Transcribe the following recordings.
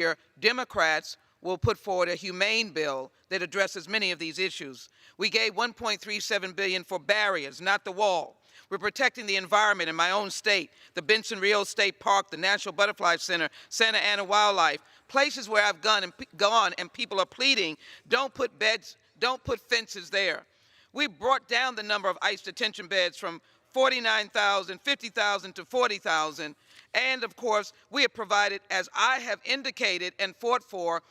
year, Democrats will put forward a humane bill that addresses many of these issues. We gave $1.37 billion for barriers, not the wall. We're protecting the environment in my own state, the Benson Rio State Park, the National Butterfly Center, Santa Ana Wildlife, places where I've gone and people are pleading, don't put fences there. We brought down the number of ICE detention beds from 49,000, 50,000 to 40,000. And of course, we have provided, as I have indicated and fought for,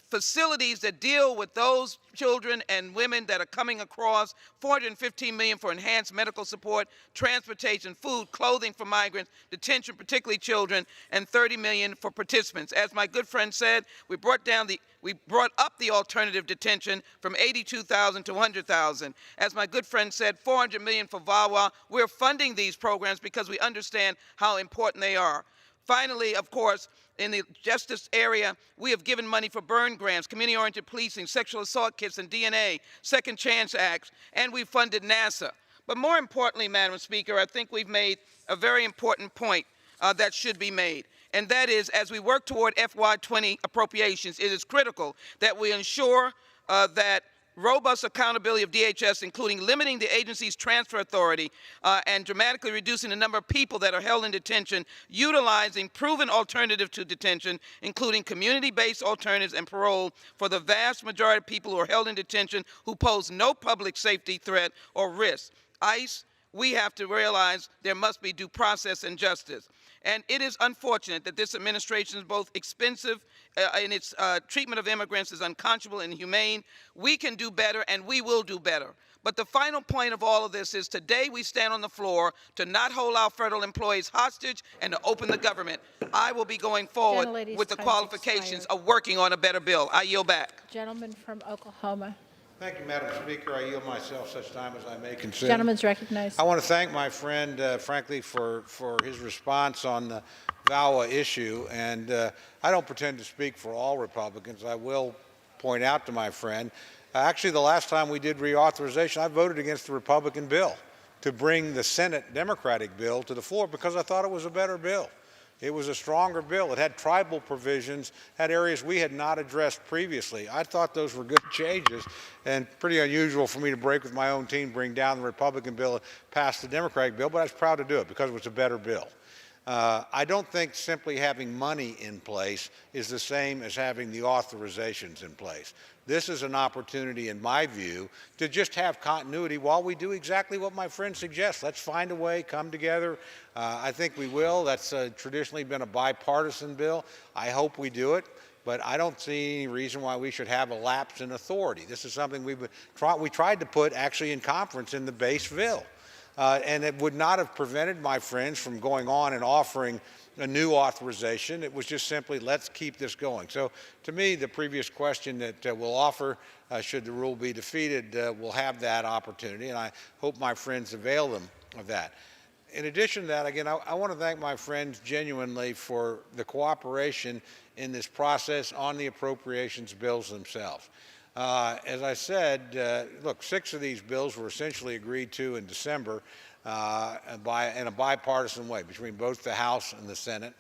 facilities that deal with those children and women that are coming across, $415 million for enhanced medical support, transportation, food, clothing for migrants, detention, particularly children, and $30 million for participants. As my good friend said, we brought up the alternative detention from 82,000 to 100,000. As my good friend said, $400 million for VAWA. We're funding these programs because we understand how important they are. Finally, of course, in the justice area, we have given money for burn grants, community-oriented policing, sexual assault kits and DNA, Second Chance Acts, and we've funded NASA. But more importantly, Madam Speaker, I think we've made a very important point that should be made. And that is, as we work toward FY20 appropriations, it is critical that we ensure that robust accountability of DHS, including limiting the agency's transfer authority and dramatically reducing the number of people that are held in detention, utilizing proven alternatives to detention, including community-based alternatives and parole for the vast majority of people who are held in detention who pose no public safety threat or risk. ICE, we have to realize there must be due process and justice. And it is unfortunate that this administration is both expensive in its treatment of immigrants, is unconscionable and inhumane. We can do better, and we will do better. But the final point of all of this is today we stand on the floor to not hold our federal employees hostage and to open the government. I will be going forward with the qualifications of working on a better bill. I yield back. Gentleman from Oklahoma. Thank you, Madam Speaker. I yield myself such time as I may consume. Gentleman's recognized. I want to thank my friend, frankly, for his response on the VAWA issue. And I don't pretend to speak for all Republicans. I will point out to my friend, actually, the last time we did reauthorization, I voted against the Republican bill to bring the Senate Democratic bill to the floor because I thought it was a better bill. It was a stronger bill. It had tribal provisions, had areas we had not addressed previously. I thought those were good changes, and pretty unusual for me to break with my own team, bring down the Republican bill, and pass the Democratic bill, but I was proud to do it because it was a better bill. I don't think simply having money in place is the same as having the authorizations in place. This is an opportunity, in my view, to just have continuity while we do exactly what my friend suggests. Let's find a way, come together. I think we will. That's traditionally been a bipartisan bill. I hope we do it. But I don't see any reason why we should have a lapse in authority. This is something we tried to put actually in conference in the base bill. And it would not have prevented my friends from going on and offering a new authorization. It was just simply, let's keep this going. So to me, the previous question that we'll offer, should the rule be defeated, we'll have that opportunity, and I hope my friends avail them of that. In addition to that, again, I want to thank my friends genuinely for the cooperation in this process on the appropriations bills themselves. As I said, look, 6 of these bills were essentially agreed to in December in a bipartisan way between both the House and the Senate.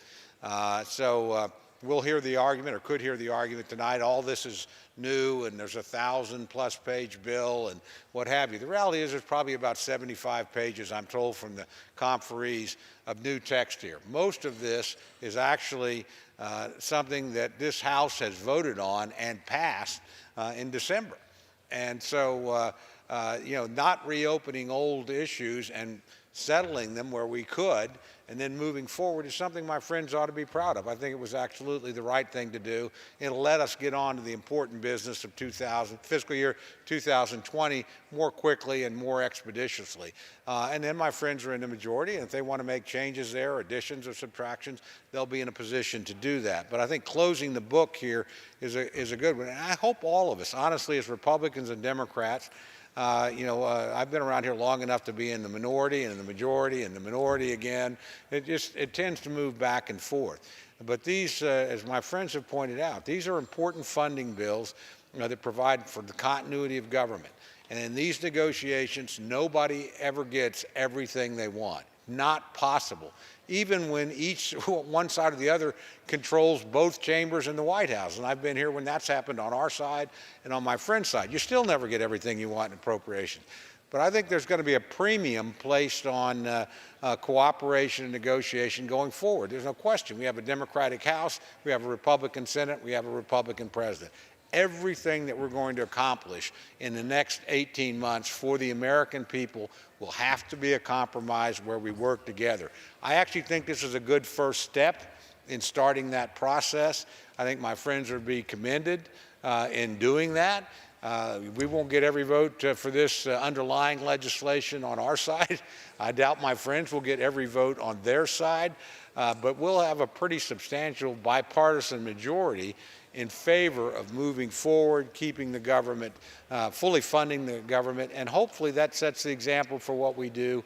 So we'll hear the argument, or could hear the argument tonight. All this is new, and there's a 1,000+ page bill and what have you. The reality is there's probably about 75 pages, I'm told from the conferees, of new text here. Most of this is actually something that this House has voted on and passed in December. And so, not reopening old issues and settling them where we could and then moving forward is something my friends ought to be proud of. I think it was absolutely the right thing to do. It'll let us get on to the important business of fiscal year 2020 more quickly and more expeditiously. And then my friends are in the majority, and if they want to make changes there, additions or subtractions, they'll be in a position to do that. But I think closing the book here is a good one. And I hope all of us, honestly, as Republicans and Democrats, I've been around here long enough to be in the minority and in the majority and the minority again. It tends to move back and forth. But these, as my friends have pointed out, these are important funding bills that provide for the continuity of government. And in these negotiations, nobody ever gets everything they want. not possible, even when one side or the other controls both chambers in the White House. And I've been here when that's happened on our side and on my friend's side. You still never get everything you want in appropriations. But I think there's going to be a premium placed on cooperation and negotiation going forward. There's no question. We have a Democratic House, we have a Republican Senate, we have a Republican president. Everything that we're going to accomplish in the next 18 months for the American people will have to be a compromise where we work together. I actually think this is a good first step in starting that process. I think my friends would be commended in doing that. We won't get every vote for this underlying legislation on our side. I doubt my friends will get every vote on their side, but we'll have a pretty substantial bipartisan majority in favor of moving forward, keeping the government, fully funding the government, and hopefully that sets the example for what we do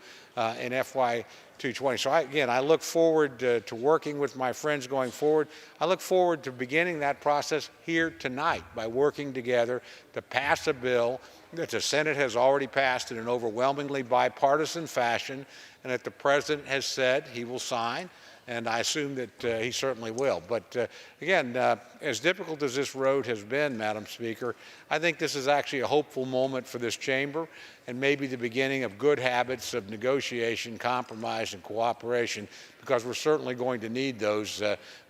in FY 220. So again, I look forward to working with my friends going forward. I look forward to beginning that process here tonight by working together to pass a bill that the Senate has already passed in an overwhelmingly bipartisan fashion and that the President has said he will sign. And I assume that he certainly will. But again, as difficult as this road has been, Madam Speaker, I think this is actually a hopeful moment for this chamber and maybe the beginning of good habits of negotiation, compromise, and cooperation, because we're certainly going to need those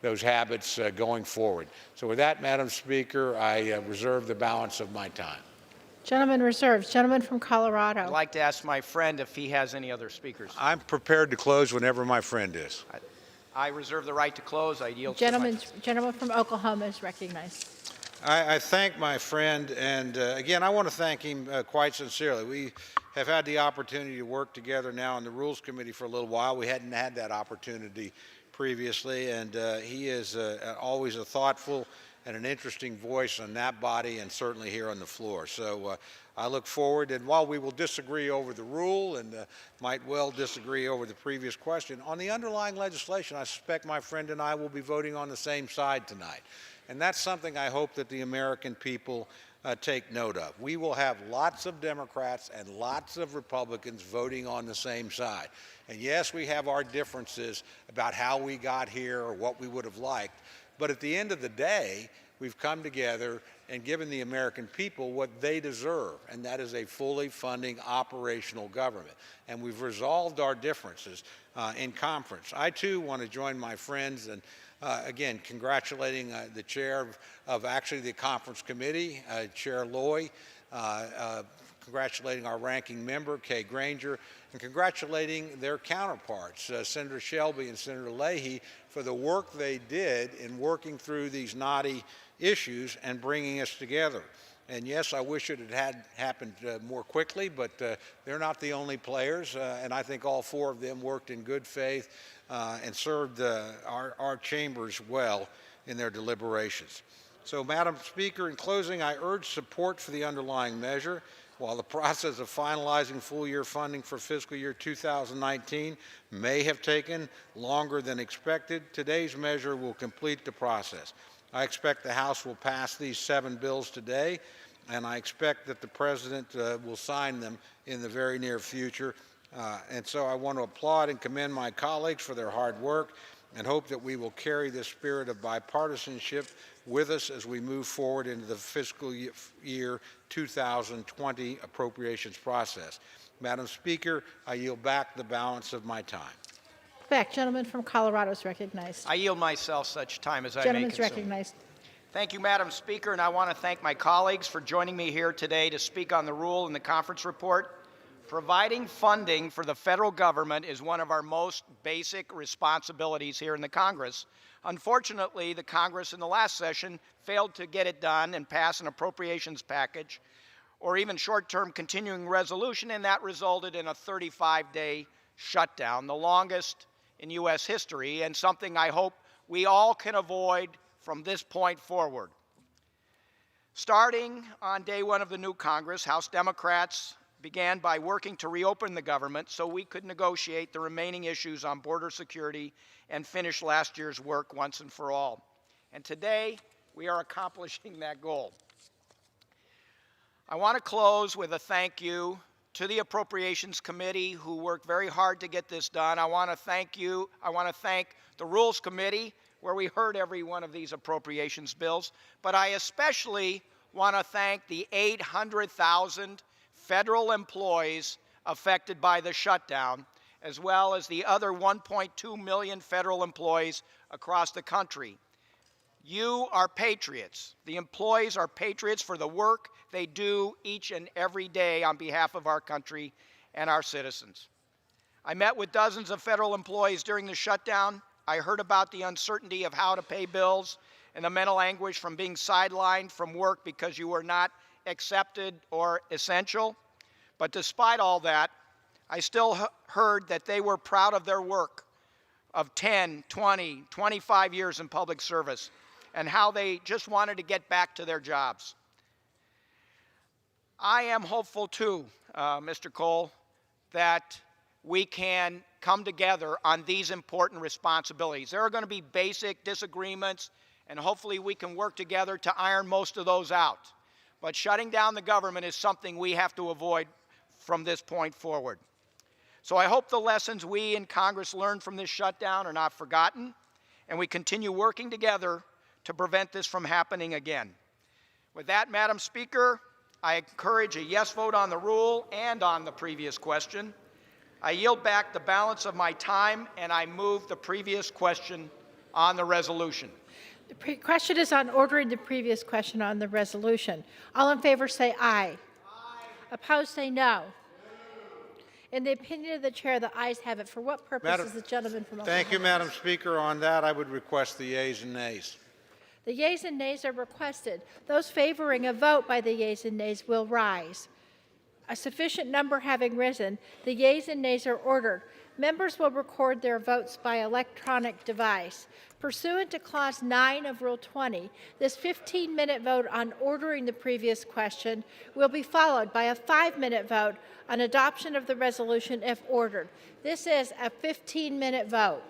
habits going forward. So with that, Madam Speaker, I reserve the balance of my time. Gentleman reserved. Gentleman from Colorado. I'd like to ask my friend if he has any other speakers. I'm prepared to close whenever my friend is. I reserve the right to close. I yield Gentleman from Oklahoma is recognized. I thank my friend, and again, I want to thank him quite sincerely. We have had the opportunity to work together now in the Rules Committee for a little while. We hadn't had that opportunity previously, and he is always a thoughtful and an interesting voice on that body and certainly here on the floor. So I look forward, and while we will disagree over the rule and might well disagree over the previous question, on the underlying legislation, I suspect my friend and I will be voting on the same side tonight. And that's something I hope that the American people take note of. We will have lots of Democrats and lots of Republicans voting on the same side. And yes, we have our differences about how we got here or what we would have liked, but at the end of the day, we've come together and given the American people what they deserve, and that is a fully funding operational government. And we've resolved our differences in conference. I too want to join my friends and again, congratulating the chair of actually the conference committee, Chair Loy, congratulating our ranking member, Kay Granger, and congratulating their counterparts, Senator Shelby and Senator Leahy, for the work they did in working through these knotty issues and bringing us together. And yes, I wish it had happened more quickly, but they're not the only players, and I think all four of them worked in good faith and served our chambers well in their deliberations. So, Madam Speaker, in closing, I urge support for the underlying measure. While the process of finalizing full-year funding for fiscal year 2019 may have taken longer than expected, today's measure will complete the process. I expect the House will pass these 7 bills today, and I expect that the President will sign them in the very near future. And so I want to applaud and commend my colleagues for their hard work and hope that we will carry this spirit of bipartisanship with us as we move forward into the fiscal year 2020 appropriations process. Madam Speaker, I yield back the balance of my time. Back. Gentleman from Colorado is recognized. I yield myself such time as I may Gentleman's consume. recognized. Thank you, Madam Speaker, and I want to thank my colleagues for joining me here today to speak on the rule in the conference report. Providing funding for the federal government is one of our most basic responsibilities here in the Congress. Unfortunately, the Congress in the last session failed to get it done and pass an appropriations package or even short-term continuing resolution, and that resulted in a 35-day shutdown, the longest in U.S. history, and something I hope we all can avoid from this point forward. Starting on day one of the new Congress, House Democrats began by working to reopen the government so we could negotiate the remaining issues on border security and finish last year's work once and for all. And today, we are accomplishing that goal. I want to close with a thank you to the Appropriations Committee who worked very hard to get this done. I want to thank you. I want to thank the Rules Committee, where we heard every one of these appropriations bills. But I especially want to thank the 800,000 federal employees affected by the shutdown, as well as the other 1.2 million federal employees across the country. You are patriots. The employees are patriots for the work they do each and every day on behalf of our country and our citizens. I met with dozens of federal employees during the shutdown. I heard about the uncertainty of how to pay bills and the mental anguish from being sidelined from work because you were not accepted or essential. But despite all that, I still heard that they were proud of their work of 10, 20, 25 years in public service and how they just wanted to get back to their jobs. I am hopeful too, Mr. Cole, that we can come together on these important responsibilities. There are going to be basic disagreements, and hopefully we can work together to iron most of those out. But shutting down the government is something we have to avoid from this point forward. So I hope the lessons we in Congress learned from this shutdown are not forgotten, and we continue working together to prevent this from happening again. With that, Madam Speaker, I encourage a yes vote on the rule and on the previous question. I yield back the balance of my time, and I move the previous question on the resolution. The question is on ordering the previous question on the resolution. All in favor say aye. Aye. Opposed say no. In the opinion of the chair, the ayes have it. For what purpose is the gentleman from Oklahoma? Thank you, Madam Speaker. On that, I would request the yeas and nays. The yeas and nays are requested. Those favoring a vote by the yeas and nays will rise. A sufficient number having risen, the yeas and nays are ordered. Members will record their votes by electronic device. Pursuant to Clause 9 of Rule 20, this 15-minute vote on ordering the previous question will be followed by a 5-minute vote on adoption of the resolution if ordered. This is a 15-minute vote.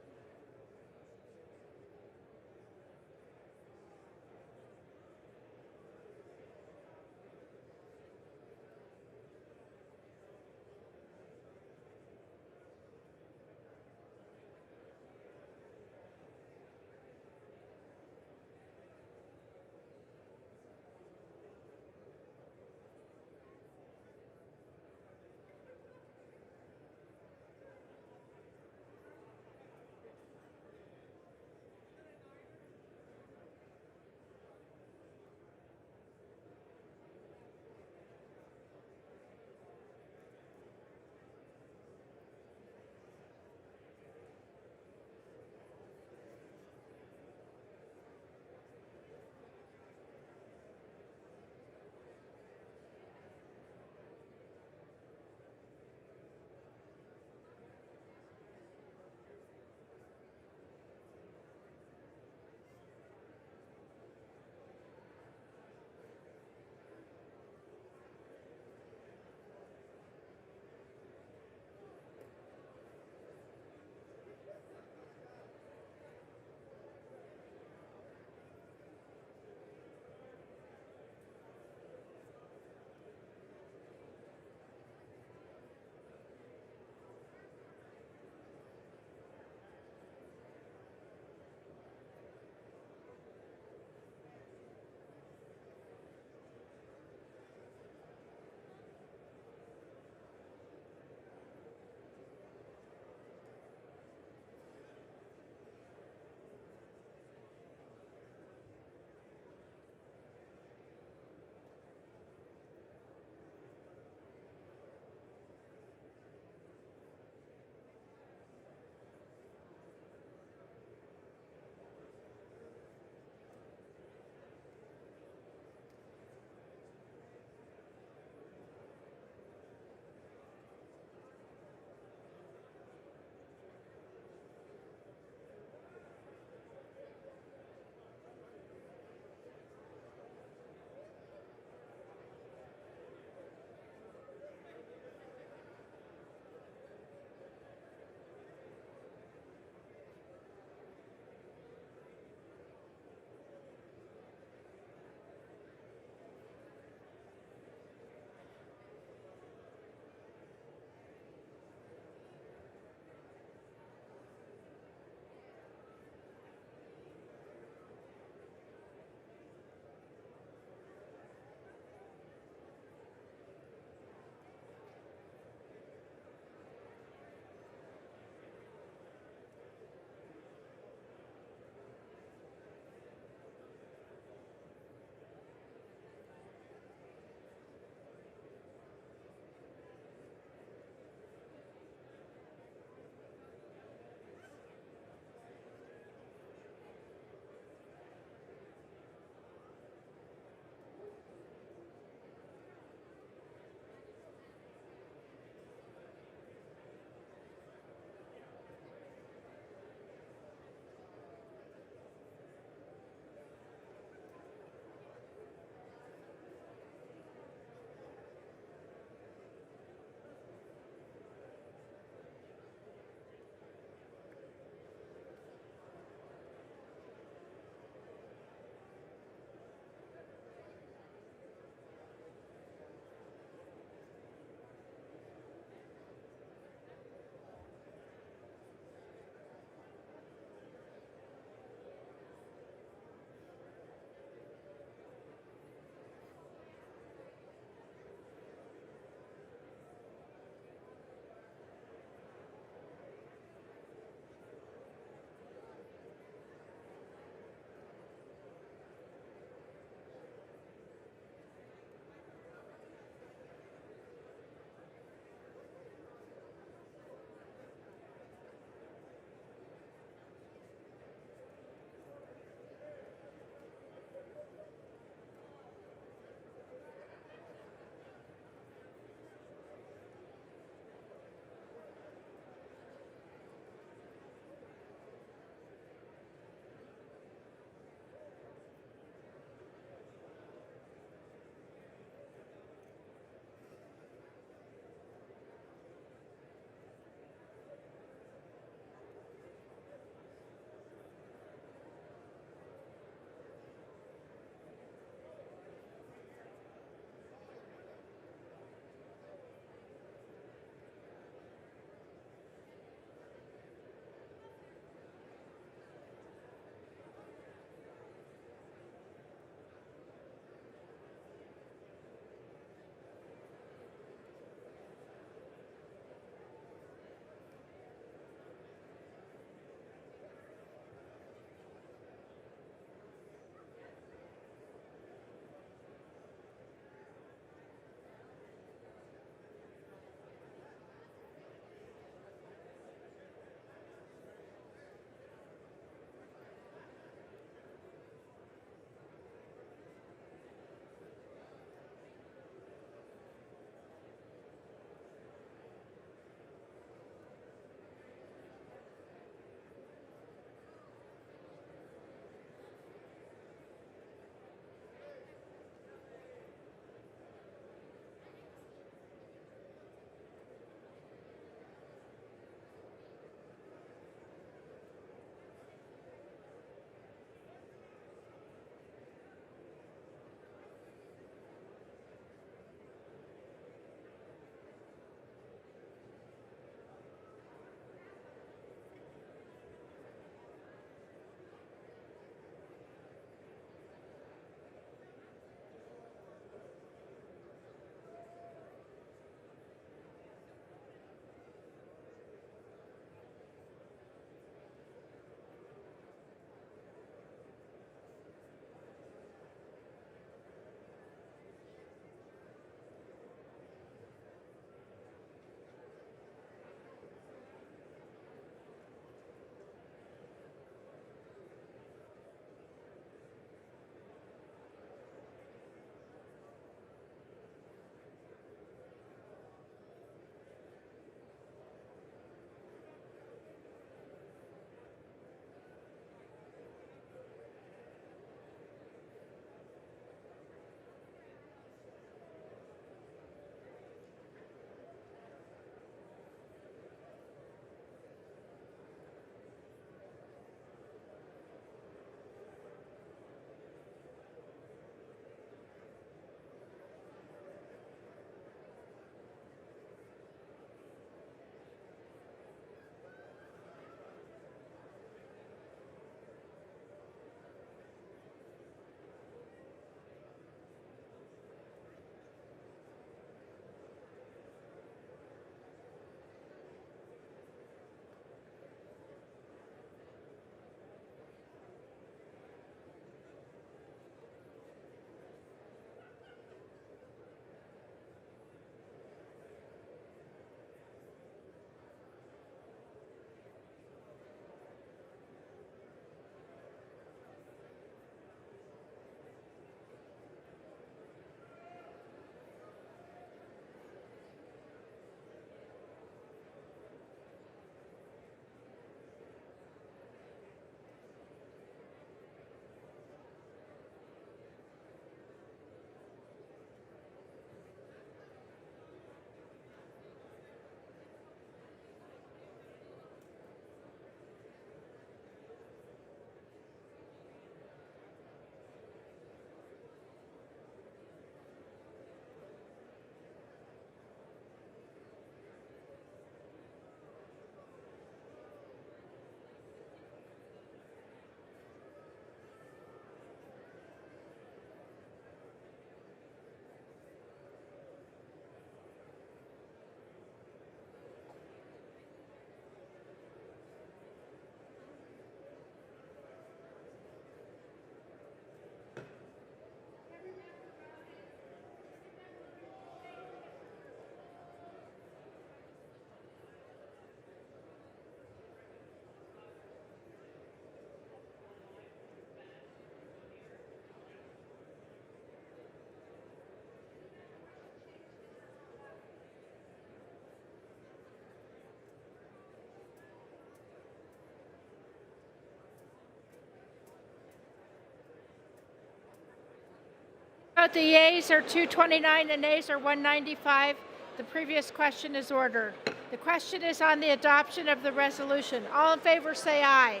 note the yeas are 229 and nays are 195. The previous question is ordered. The question is on the adoption of the resolution. All in favor say aye.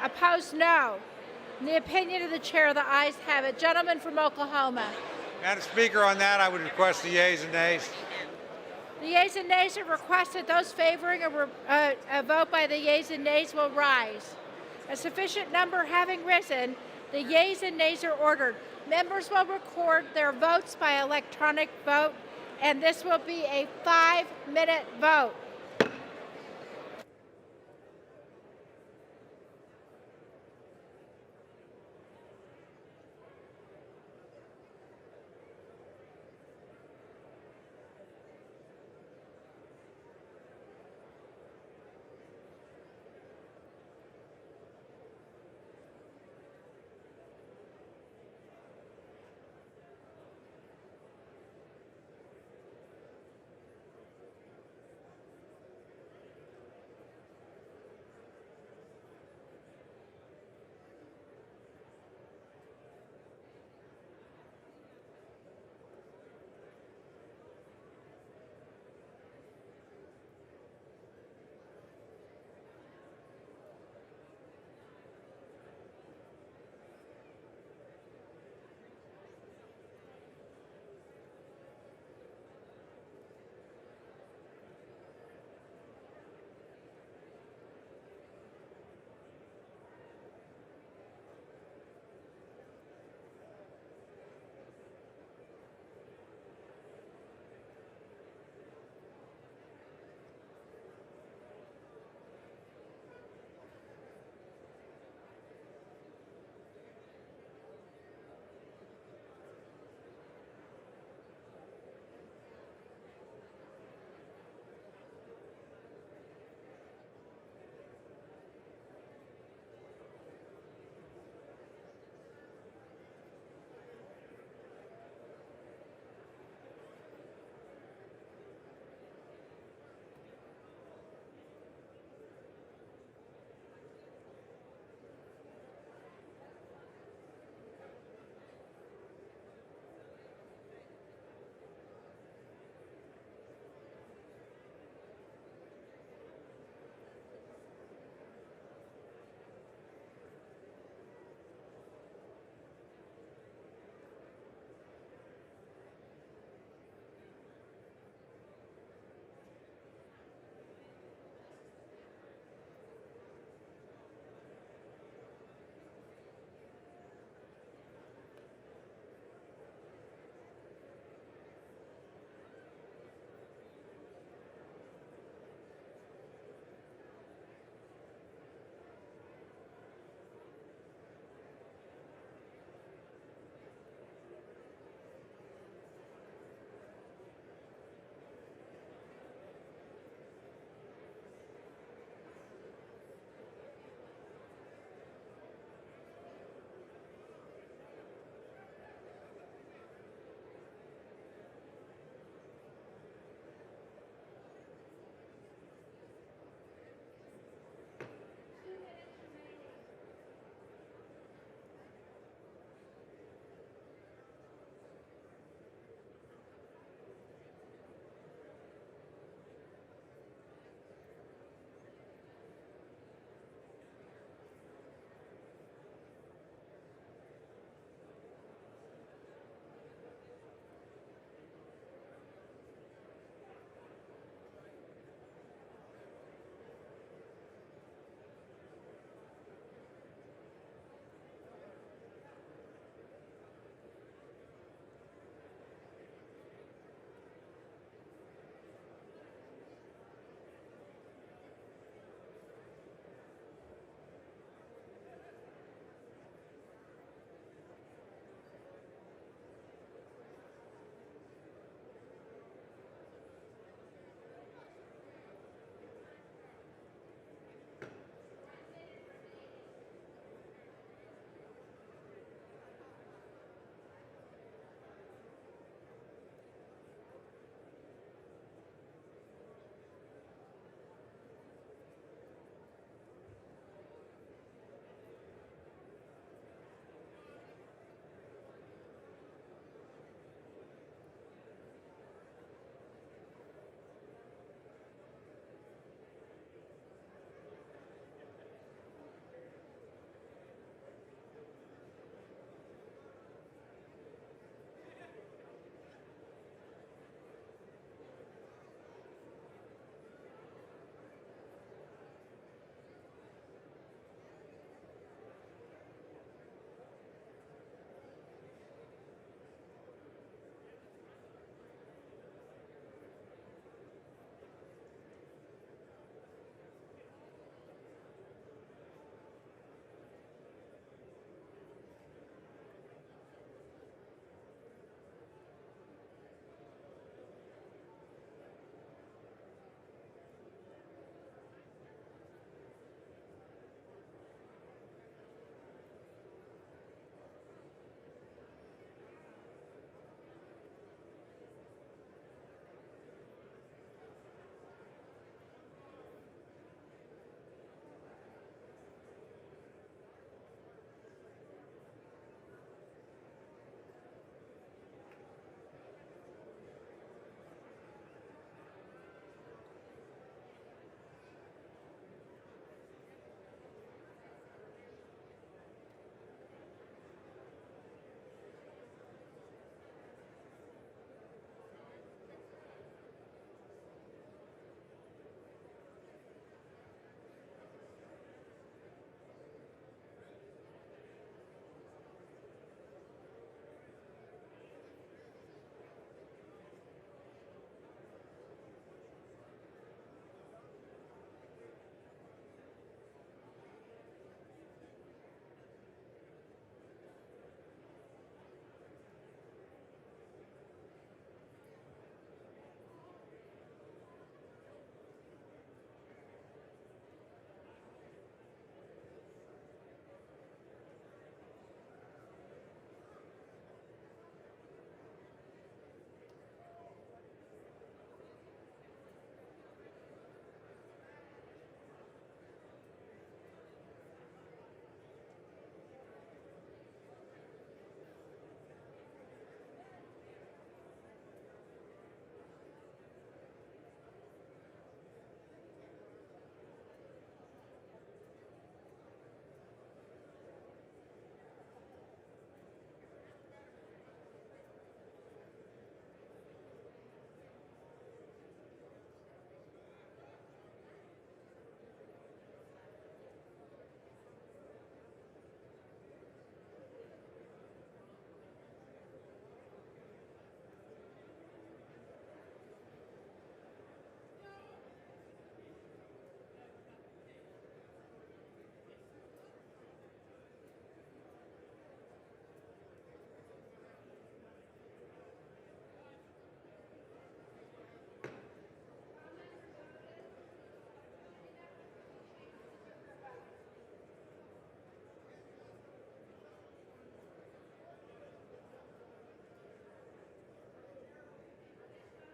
Opposed, no. In the opinion of the chair, the ayes have it. Gentleman from Oklahoma. Madam Speaker, on that, I would request the yeas and nays. The yeas and nays are requested. Those favoring a vote by the yeas and nays will rise. A sufficient number having risen, the yeas and nays are ordered. Members will record their votes by electronic vote, and this will be a 5-minute vote.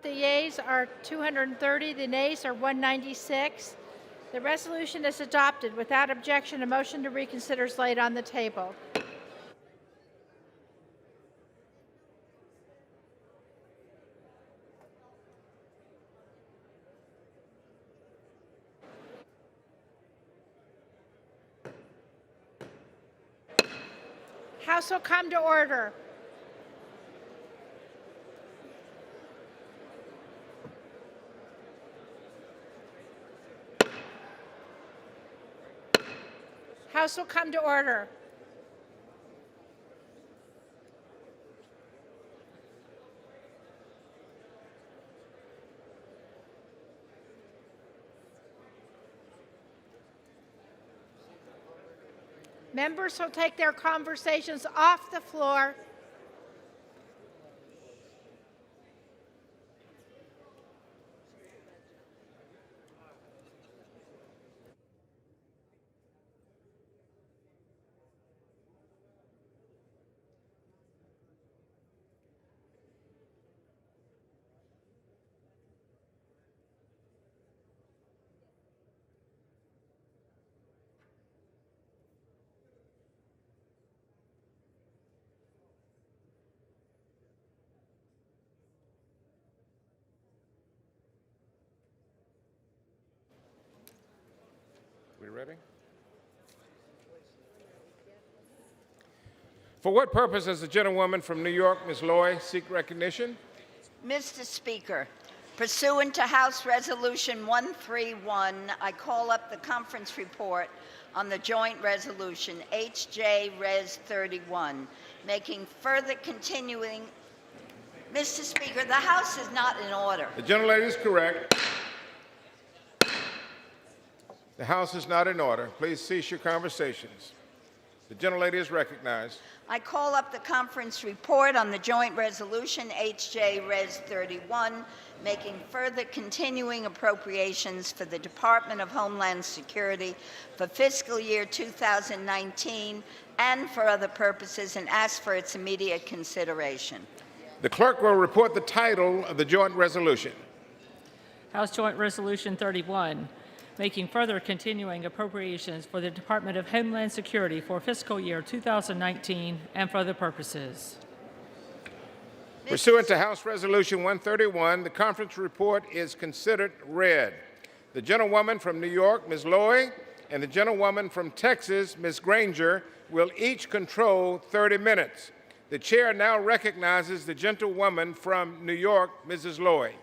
The yeas are 230, the nays are 196. The resolution is adopted. Without objection, a motion to reconsider is laid on the table. House will come to order. House will come to order. Members will take their conversations off the floor. We ready? For what purpose does the gentlewoman from New York, Ms. Loy, seek recognition? Mr. Speaker, pursuant to House Resolution 131, I call up the conference report on the joint resolution HJ Res 31, making further continuing. Mr. Speaker, the House is not in order. The gentlelady is correct. The House is not in order. Please cease your conversations. The gentlelady is recognized. I call up the conference report on the joint resolution HJ Res 31, making further continuing appropriations for the Department of Homeland Security for fiscal year 2019 and for other purposes, and ask for its immediate consideration. The clerk will report the title of the joint resolution. House Joint Resolution 31, making further continuing appropriations for the Department of Homeland Security for fiscal year 2019 and for other purposes. Pursuant to House Resolution 131, the conference report is considered read. The gentlewoman from New York, Ms. Loy, and the gentlewoman from Texas, Ms. Granger, will each control 30 minutes. The chair now recognizes the gentlewoman from New York, Mrs. Loy.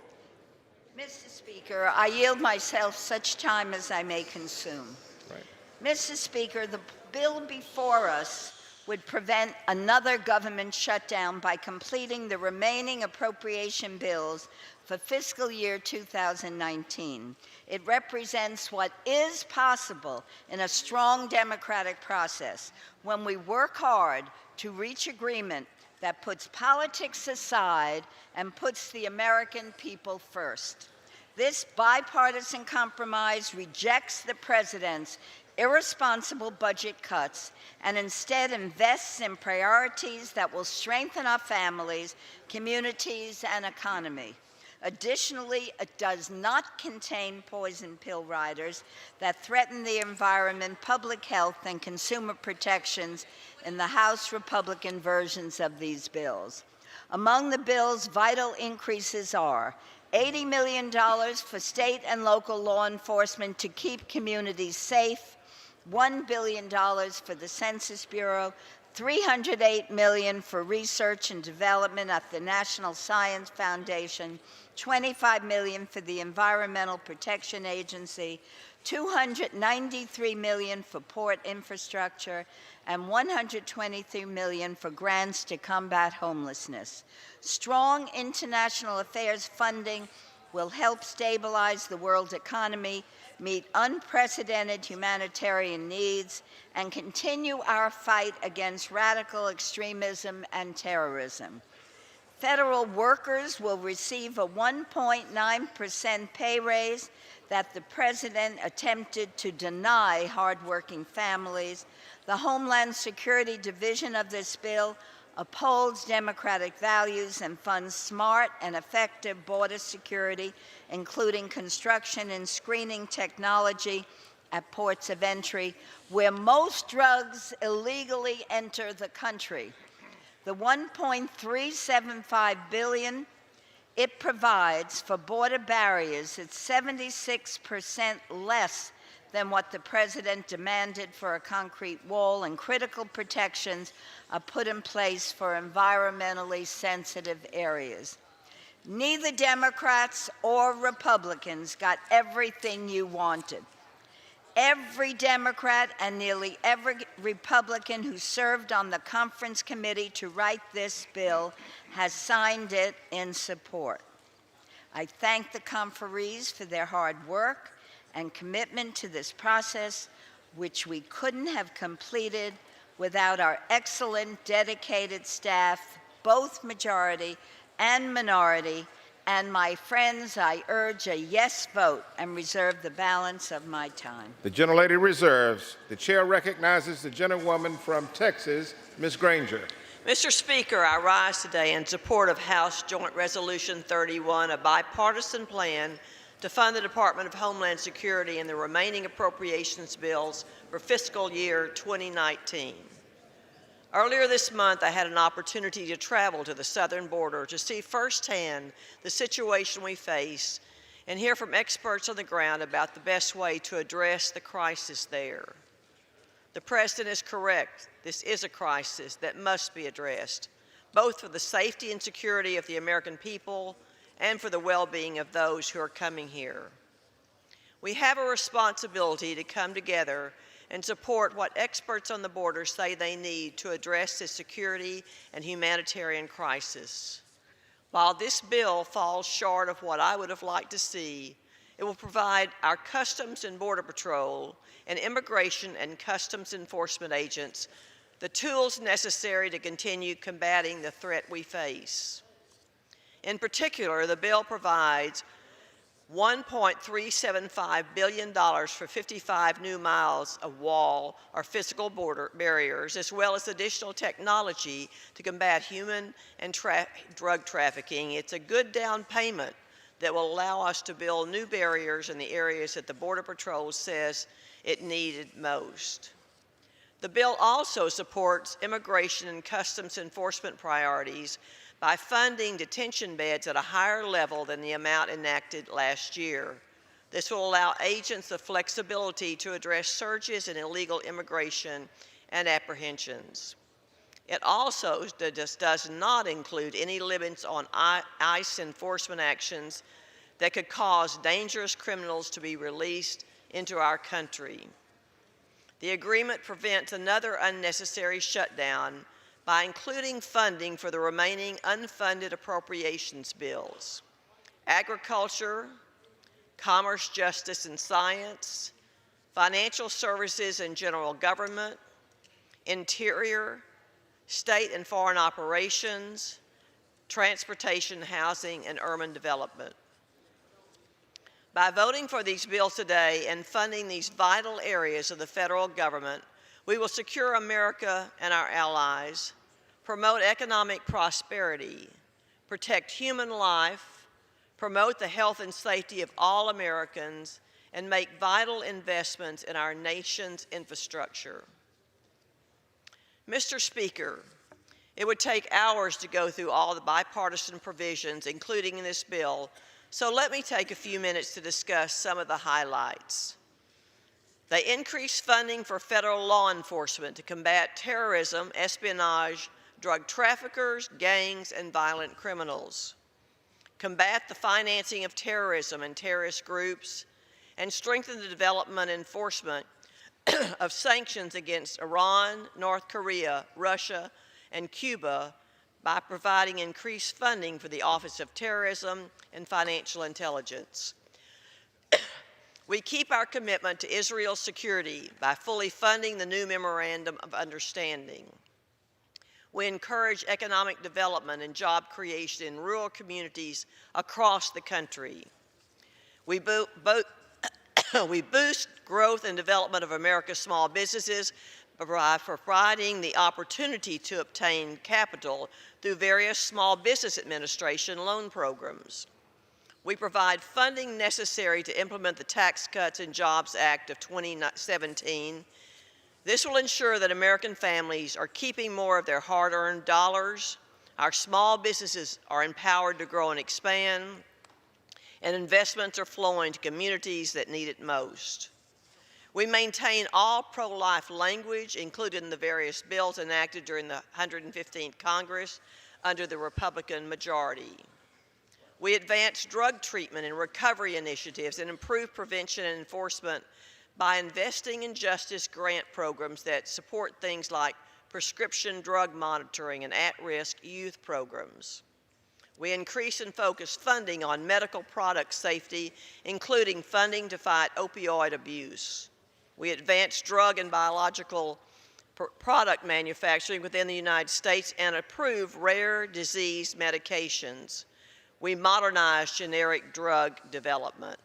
Mr. Speaker, I yield myself such time as I may consume. Right. Mr. Speaker, the bill before us would prevent another government shutdown by completing the remaining appropriation bills for fiscal year 2019. It represents what is possible in a strong democratic process when we work hard to reach agreement that puts politics aside and puts the American people first. This bipartisan compromise rejects the president's irresponsible budget cuts and instead invests in priorities that will strengthen our families, communities, and economy. Additionally, it does not contain poison pill riders that threaten the environment, public health, and consumer protections in the House Republican versions of these bills. Among the bill's vital increases are $80 million for state and local law enforcement to keep communities safe, $1 billion for the Census Bureau, $308 million for research and development at the National Science Foundation, $25 million for the Environmental Protection Agency, $293 million for port infrastructure, and $123 million for grants to combat homelessness. Strong international affairs funding will help stabilize the world economy, meet unprecedented humanitarian needs, and continue our fight against radical extremism and terrorism. Federal workers will receive a 1.9% pay raise that the president attempted to deny hardworking families. The Homeland Security division of this bill upholds democratic values, and funds smart and effective border security, including construction and screening technology at ports of entry, where most drugs illegally enter the country. The $1.375 billion it provides for border barriers is 76% less than what the president demanded for a concrete wall, and critical protections are put in place for environmentally sensitive areas. Neither Democrats or Republicans got everything you wanted. Every Democrat and nearly every Republican who served on the conference committee to write this bill has signed it in support. I thank the conferees for their hard work and commitment to this process, which we couldn't have completed without our excellent, dedicated staff, both majority and minority. And my friends, I urge a yes vote and reserve the balance of my time. The gentlelady reserves. The chair recognizes the gentlewoman from Texas, Ms. Granger. Mr. Speaker, I rise today in support of House Joint Resolution 31, a bipartisan plan to fund the Department of Homeland Security and the remaining appropriations bills for fiscal year 2019. Earlier this month, I had an opportunity to travel to the southern border to see firsthand the situation we face and hear from experts on the ground about the best way to address the crisis there. The President is correct. This is a crisis that must be addressed, both for the safety and security of the American people and for the well-being of those who are coming here. We have a responsibility to come together and support what experts on the border say they need to address this security and humanitarian crisis. While this bill falls short of what I would have liked to see, it will provide our Customs and Border Patrol and Immigration and Customs Enforcement agents the tools necessary to continue combating the threat we face. In particular, the bill provides $1.375 billion for 55 new miles of wall or physical border barriers, as well as additional technology to combat human and drug trafficking. It's a good down payment that will allow us to build new barriers in the areas that the Border Patrol says it needed most. The bill also supports immigration and customs enforcement priorities by funding detention beds at a higher level than the amount enacted last year. This will allow agents the flexibility to address surges in illegal immigration and apprehensions. It also does not include any limits on ICE enforcement actions that could cause dangerous criminals to be released into our country. The agreement prevents another unnecessary shutdown by including funding for the remaining unfunded appropriations bills: agriculture, commerce, justice, and science, financial services and general government, interior, state and foreign operations, transportation, housing, and urban development. By voting for these bills today and funding these vital areas of the federal government, we will secure America and our allies, promote economic prosperity, protect human life, promote the health and safety of all Americans, and make vital investments in our nation's infrastructure. Mr. Speaker, it would take hours to go through all the bipartisan provisions, including in this bill, so let me take a few minutes to discuss some of the highlights. They increase funding for federal law enforcement to combat terrorism, espionage, drug traffickers, gangs, and violent criminals, combat the financing of terrorism and terrorist groups, and strengthen the development and enforcement of sanctions against Iran, North Korea, Russia, and Cuba by providing increased funding for the Office of Terrorism and Financial Intelligence. We keep our commitment to Israel's security by fully funding the new Memorandum of Understanding. We encourage economic development and job creation in rural communities across the country. We boost growth and development of America's small businesses providing the opportunity to obtain capital through various Small Business Administration loan programs. We provide funding necessary to implement the Tax Cuts and Jobs Act of 2017. This will ensure that American families are keeping more of their hard-earned dollars, our small businesses are empowered to grow and expand, and investments are flowing to communities that need it most. We maintain all pro-life language, including the various bills enacted during the 115th Congress under the Republican majority. We advance drug treatment and recovery initiatives and improve prevention and enforcement by investing in justice grant programs that support things like prescription drug monitoring and at-risk youth programs. We increase and focus funding on medical product safety, including funding to fight opioid abuse. We advance drug and biological product manufacturing within the United States and approve rare disease medications. We modernize generic drug development.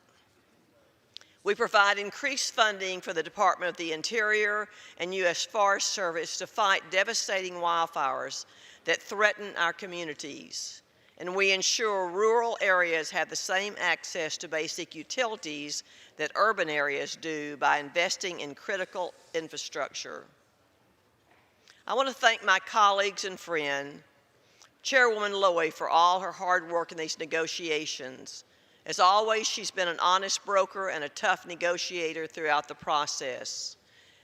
We provide increased funding for the Department of the Interior and U.S. Forest Service to fight devastating wildfires that threaten our communities. And we ensure rural areas have the same access to basic utilities that urban areas do by investing in critical infrastructure. I want to thank my colleagues and friend, Chairwoman Lowy, for all her hard work in these negotiations. As always, she's been an honest broker and a tough negotiator throughout the process.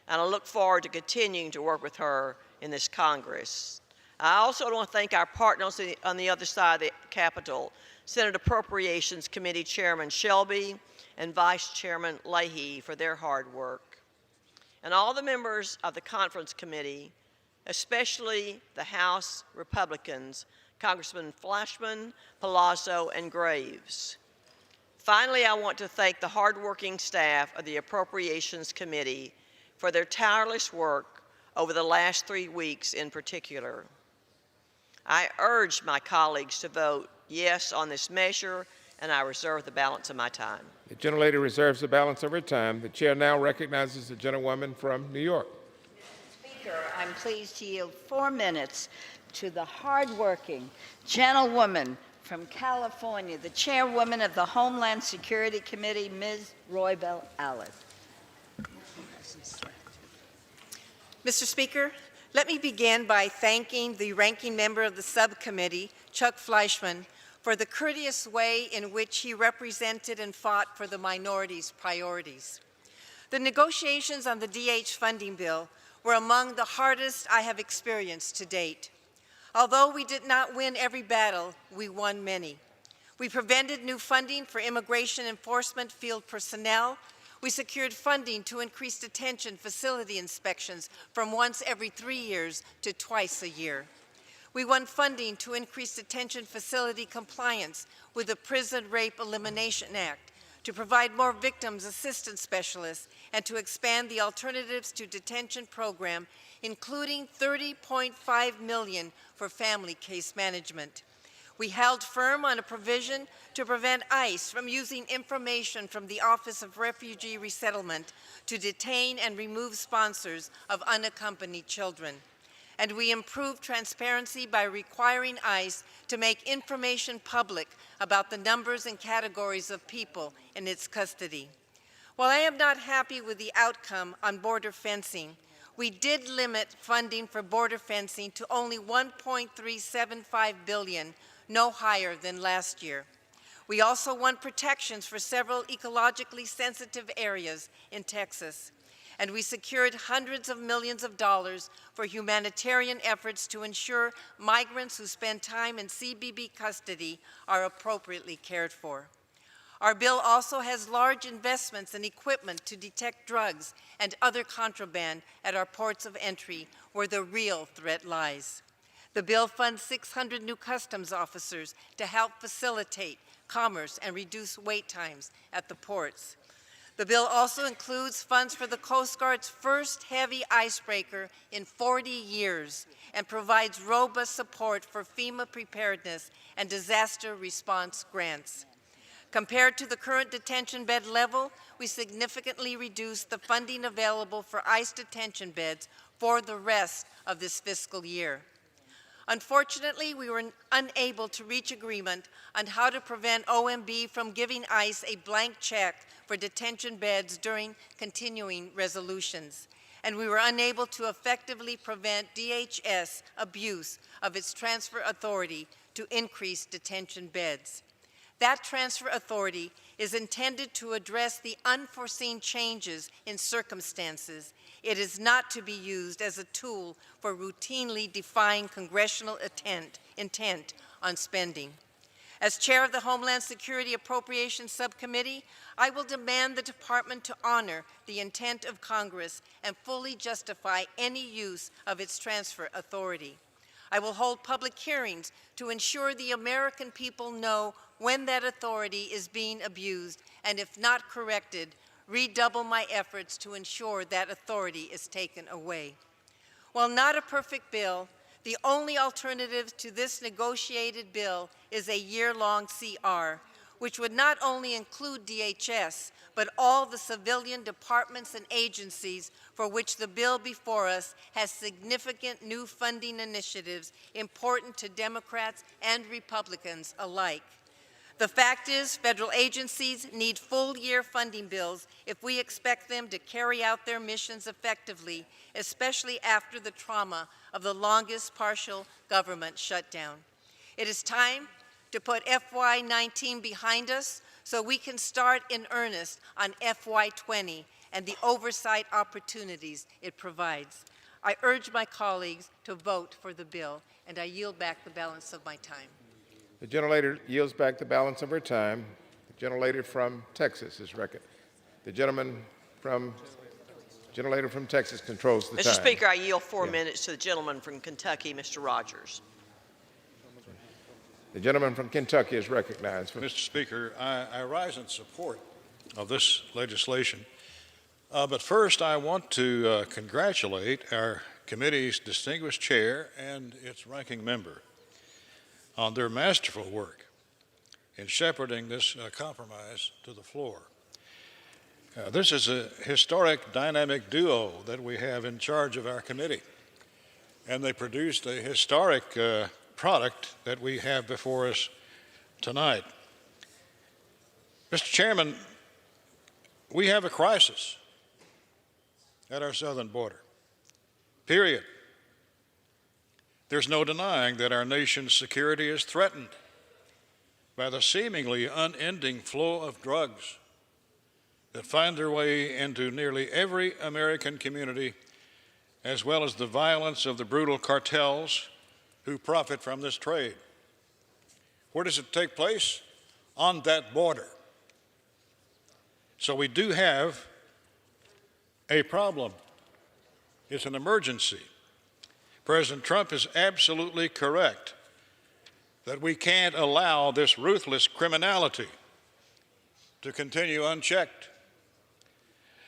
And I look forward to continuing to work with her in this Congress. I also want to thank our partners on the other side of the Capitol, Senate Appropriations Committee Chairman Shelby and Vice Chairman Leahy for their hard work. And all the members of the Conference Committee, especially the House Republicans, Congressman Flashman, Palazzo, and Graves. Finally, I want to thank the hardworking staff of the Appropriations Committee for their tireless work over the last 3 weeks in particular. I urge my colleagues to vote yes on this measure, and I reserve the balance of my time. The gentlelady reserves the balance of her time. The chair now recognizes the gentlewoman from New York. Mr. Speaker, I'm pleased to yield 4 minutes to the hardworking gentlewoman from California, the chairwoman of the Homeland Security Committee, Ms. Roybal Alice. Mr. Speaker, let me begin by thanking the ranking member of the subcommittee, Chuck Fleischman, for the courteous way in which he represented and fought for the minority's priorities. The negotiations on the DH funding bill were among the hardest I have experienced to date. Although we did not win every battle, we won many. We prevented new funding for immigration enforcement field personnel. We secured funding to increase detention facility inspections from once every 3 years to twice a year. We won funding to increase detention facility compliance with the Prison Rape Elimination Act, to provide more victims assistance specialists, and to expand the Alternatives to Detention program, including $30.5 million for family case management. We held firm on a provision to prevent ICE from using information from the Office of Refugee Resettlement to detain and remove sponsors of unaccompanied children. And we improved transparency by requiring ICE to make information public about the numbers and categories of people in its custody. While I am not happy with the outcome on border fencing, we did limit funding for border fencing to only $1.375 billion, no higher than last year. We also won protections for several ecologically sensitive areas in Texas. And we secured hundreds of millions of dollars for humanitarian efforts to ensure migrants who spend time in CBP custody are appropriately cared for. Our bill also has large investments in equipment to detect drugs and other contraband at our ports of entry, where the real threat lies. The bill funds 600 new customs officers to help facilitate commerce and reduce wait times at the ports. The bill also includes funds for the Coast Guard's first heavy icebreaker in 40 years and provides robust support for FEMA preparedness and disaster response grants. Compared to the current detention bed level, we significantly reduced the funding available for ICE detention beds for the rest of this fiscal year. Unfortunately, we were unable to reach agreement on how to prevent OMB from giving ICE a blank check for detention beds during continuing resolutions, and we were unable to effectively prevent DHS abuse of its transfer authority to increase detention beds. That transfer authority is intended to address the unforeseen changes in circumstances. It is not to be used as a tool for routinely defying congressional intent on spending. As chair of the Homeland Security Appropriations Subcommittee, I will demand the department to honor the intent of Congress and fully justify any use of its transfer authority. I will hold public hearings to ensure the American people know when that authority is being abused, and if not corrected, redouble my efforts to ensure that authority is taken away. While not a perfect bill, the only alternative to this negotiated bill is a year-long CR, which would not only include DHS, but all the civilian departments and agencies for which the bill before us has significant new funding initiatives important to Democrats and Republicans alike. The fact is, federal agencies need full-year funding bills if we expect them to carry out their missions effectively, especially after the trauma of the longest partial government shutdown. It is time to put FY19 behind us so we can start in earnest on FY20 and the oversight opportunities it provides. I urge my colleagues to vote for the bill, and I yield back the balance of my time. The gentlelady yields back the balance of her time. The gentlelady from Texas is recognized. The gentlelady from Texas controls the time. Mr. Speaker, I yield 4 minutes to the gentleman from Kentucky, Mr. Rogers. The gentleman from Kentucky is recognized. Mr. Speaker, I rise in support of this legislation. But first, I want to congratulate our committee's distinguished chair and its ranking member on their masterful work in shepherding this compromise to the floor. This is a historic dynamic duo that we have in charge of our committee, and they produced a historic product that we have before us tonight. Mr. Chairman, we have a crisis at our southern border, period. There's no denying that our nation's security is threatened by the seemingly unending flow of drugs that find their way into nearly every American community, as well as the violence of the brutal cartels who profit from this trade. Where does it take place? On that border. So we do have a problem. It's an emergency. President Trump is absolutely correct that we can't allow this ruthless criminality to continue unchecked.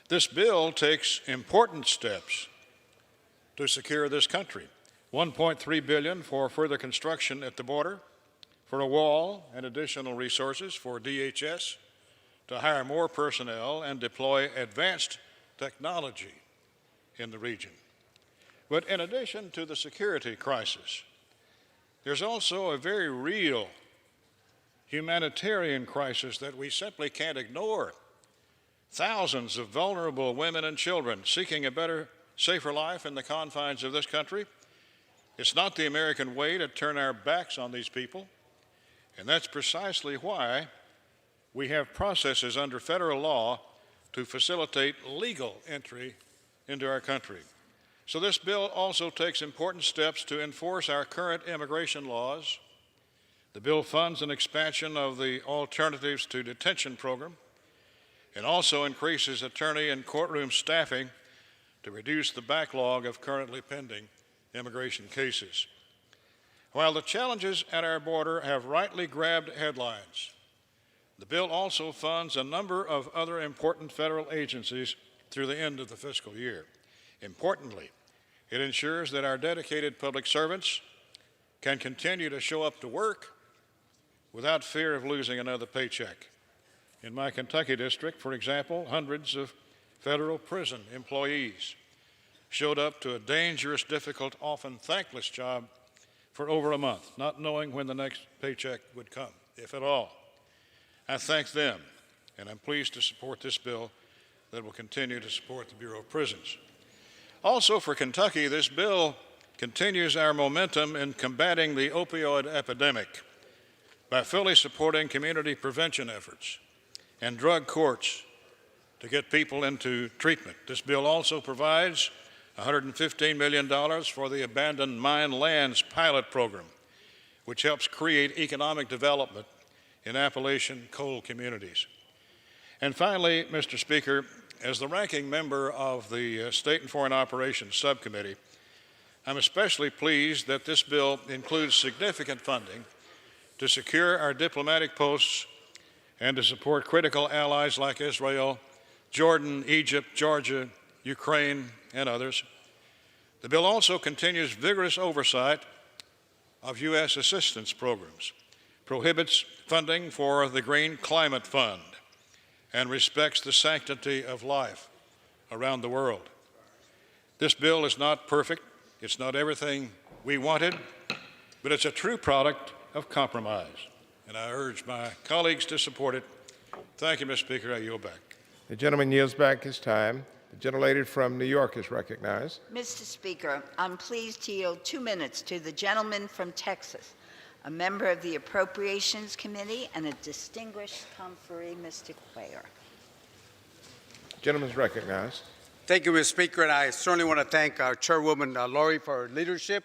This bill takes important steps to secure this country. $1.3 billion for further construction at the border, for a wall and additional resources for DHS to hire more personnel and deploy advanced technology in the region. But in addition to the security crisis, there's also a very real humanitarian crisis that we simply can't ignore. Thousands of vulnerable women and children seeking a better, safer life in the confines of this country. It's not the American way to turn our backs on these people, and that's precisely why we have processes under federal law to facilitate legal entry into our country. So this bill also takes important steps to enforce our current immigration laws. The bill funds an expansion of the Alternatives to Detention program and also increases attorney and courtroom staffing to reduce the backlog of currently pending immigration cases. While the challenges at our border have rightly grabbed headlines, the bill also funds a number of other important federal agencies through the end of the fiscal year. Importantly, it ensures that our dedicated public servants can continue to show up to work without fear of losing another paycheck. In my Kentucky district, for example, hundreds of federal prison employees showed up to a dangerous, difficult, often thankless job for over a month, not knowing when the next paycheck would come, if at all. I thank them, and I'm pleased to support this bill that will continue to support the Bureau of Prisons. Also for Kentucky, this bill continues our momentum in combating the opioid epidemic by fully supporting community prevention efforts and drug courts to get people into treatment. This bill also provides $115 million for the Abandoned Mine Lands Pilot Program, which helps create economic development in Appalachian coal communities. And finally, Mr. Speaker, as the ranking member of the State and Foreign Operations Subcommittee, I'm especially pleased that this bill includes significant funding to secure our diplomatic posts and to support critical allies like Israel, Jordan, Egypt, Georgia, Ukraine, and others. The bill also continues vigorous oversight of U.S. assistance programs, prohibits funding for the Green Climate Fund, and respects the sanctity of life around the world. This bill is not perfect. It's not everything we wanted, but it's a true product of compromise, and I urge my colleagues to support it. Thank you, Mr. Speaker. I yield back. The gentleman yields back his time. The gentlelady from New York is recognized. Mr. Speaker, I'm pleased to yield 2 minutes to the gentleman from Texas, a member of the Appropriations Committee and a distinguished conferee, Mr. Cuellar. The gentleman is recognized. Thank you, Mr. Speaker, and I certainly want to thank our Chairwoman Lori for her leadership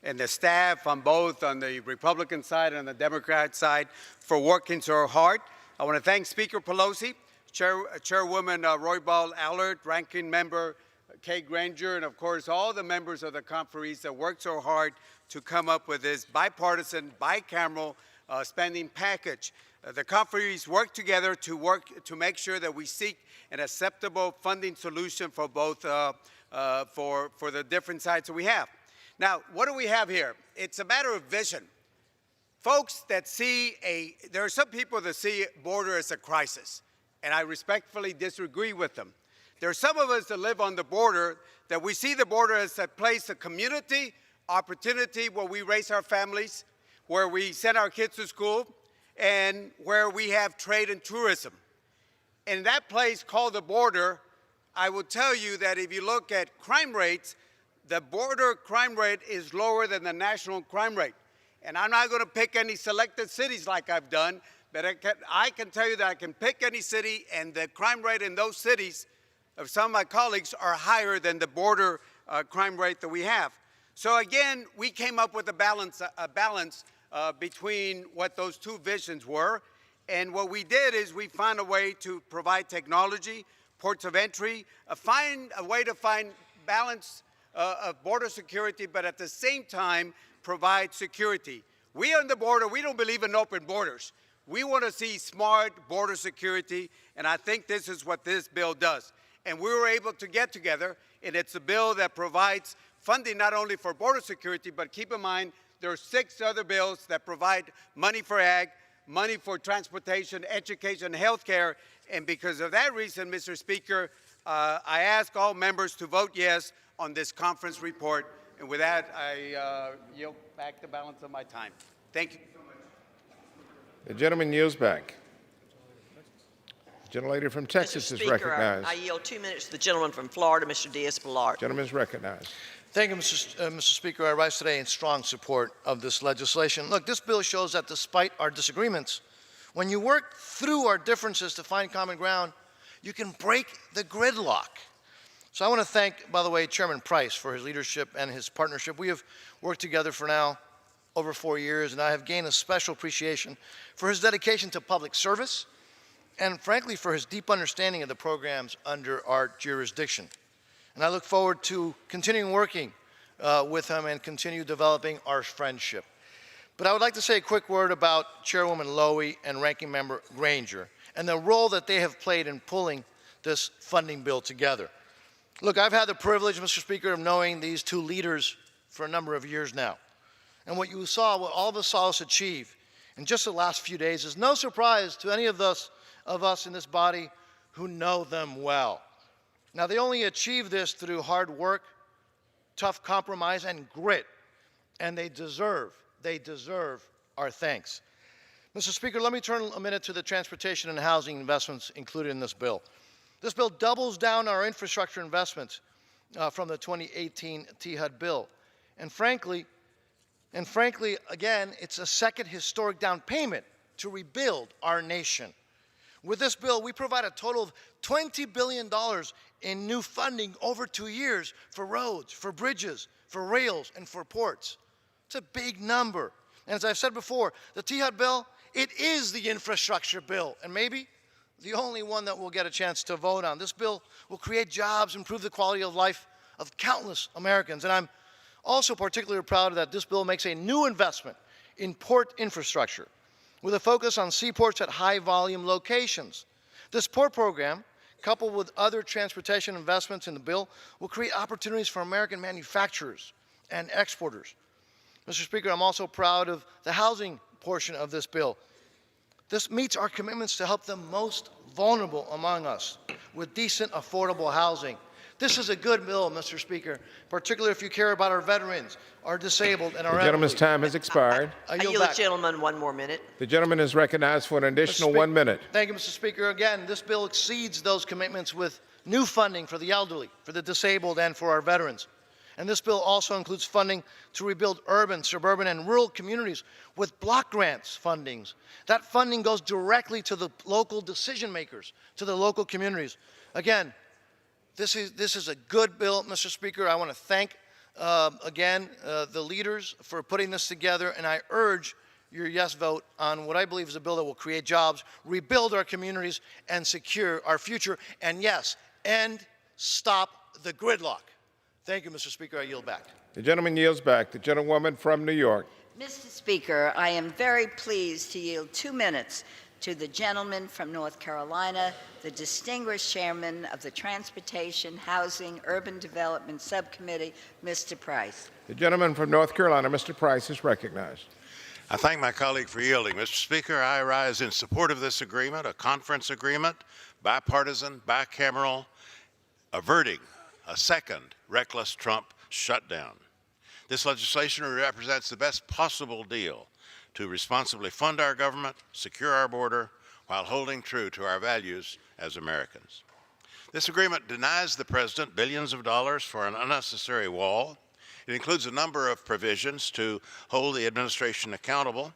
and the staff on both on the Republican side and the Democrat side for working so hard. I want to thank Speaker Pelosi, Chairwoman Roybal Allard, Ranking Member Kay Granger, and of course all the members of the conferees that worked so hard to come up with this bipartisan, bicameral spending package. The conferees worked together to make sure that we seek an acceptable funding solution for both for the different sides that we have. Now, what do we have here? It's a matter of vision. Folks that there are some people that see border as a crisis, and I respectfully disagree with them. There are some of us that live on the border that we see the border as a place of community, opportunity where we raise our families, where we send our kids to school, and where we have trade and tourism. In that place called the border, I will tell you that if you look at crime rates, the border crime rate is lower than the national crime rate. And I'm not going to pick any selected cities like I've done, but I can tell you that I can pick any city, and the crime rate in those cities of some of my colleagues are higher than the border crime rate that we have. So again, we came up with a balance between what those two visions were. And what we did is we found a way to provide technology, ports of entry, find a way to find balance of border security, but at the same time provide security. We on the border, we don't believe in open borders. We want to see smart border security, and I think this is what this bill does. And we were able to get together, and it's a bill that provides funding not only for border security, but keep in mind there are 6 other bills that provide money for ag, money for transportation, education, health care. And because of that reason, Mr. Speaker, I ask all members to vote yes on this conference report. And with that, I yield back the balance of my time. Thank you so much. The gentleman yields back. The gentlelady from Texas is recognized. I yield 2 minutes to the gentleman from Florida, Mr. Diaz-Balart. Gentleman is recognized. Thank you, Mr. Speaker. I rise today in strong support of this legislation. Look, this bill shows that despite our disagreements, when you work through our differences to find common ground, you can break the gridlock. So I want to thank, by the way, Chairman Price for his leadership and his partnership. We have worked together for now over 4 years, and I have gained a special appreciation for his dedication to public service and, frankly, for his deep understanding of the programs under our jurisdiction. And I look forward to continuing working with him and continue developing our friendship. But I would like to say a quick word about Chairwoman Lowy and Ranking Member Granger and the role that they have played in pulling this funding bill together. Look, I've had the privilege, Mr. Speaker, of knowing these two leaders for a number of years now. And what all of us saw us achieve in just the last few days is no surprise to any of us in this body who know them well. Now, they only achieved this through hard work, tough compromise and grit, and they deserve our thanks. Mr. Speaker, let me turn a minute to the transportation and housing investments included in this bill. This bill doubles down our infrastructure investments from the 2018 THUD bill. And frankly, again, it's a second historic down payment to rebuild our nation. With this bill, we provide a total of $20 billion in new funding over 2 years for roads, for bridges, for rails, and for ports. It's a big number. And as I've said before, the THUD bill, it is the infrastructure bill, and maybe the only one that we'll get a chance to vote on. This bill will create jobs, improve the quality of life of countless Americans. And I'm also particularly proud that this bill makes a new investment in port infrastructure with a focus on seaports at high-volume locations. This port program, coupled with other transportation investments in the bill, will create opportunities for American manufacturers and exporters. Mr. Speaker, I'm also proud of the housing portion of this bill. This meets our commitments to help the most vulnerable among us with decent, affordable housing. This is a good bill, Mr. Speaker, particularly if you care about our veterans, our disabled, and our elderly. The gentleman's time has expired. I yield the gentleman 1 more minute. The gentleman is recognized for an additional 1 minute. Thank you, Mr. Speaker. Again, this bill exceeds those commitments with new funding for the elderly, for the disabled, and for our veterans. And this bill also includes funding to rebuild urban, suburban, and rural communities with block grants fundings. That funding goes directly to the local decision makers, to the local communities. Again, this is a good bill, Mr. Speaker. I want to thank, again, the leaders for putting this together, and I urge your yes vote on what I believe is a bill that will create jobs, rebuild our communities, and secure our future. And yes, stop the gridlock. Thank you, Mr. Speaker. I yield back. The gentleman yields back. The gentlewoman from New York. Mr. Speaker, I am very pleased to yield 2 minutes to the gentleman from North Carolina, the distinguished chairman of the Transportation, Housing, Urban Development Subcommittee, Mr. Price. The gentleman from North Carolina, Mr. Price, is recognized. I thank my colleague for yielding. Mr. Speaker, I rise in support of this agreement, a conference agreement, bipartisan, bicameral, averting a second reckless Trump shutdown. This legislation represents the best possible deal to responsibly fund our government, secure our border, while holding true to our values as Americans. This agreement denies the president billions of dollars for an unnecessary wall. It includes a number of provisions to hold the administration accountable,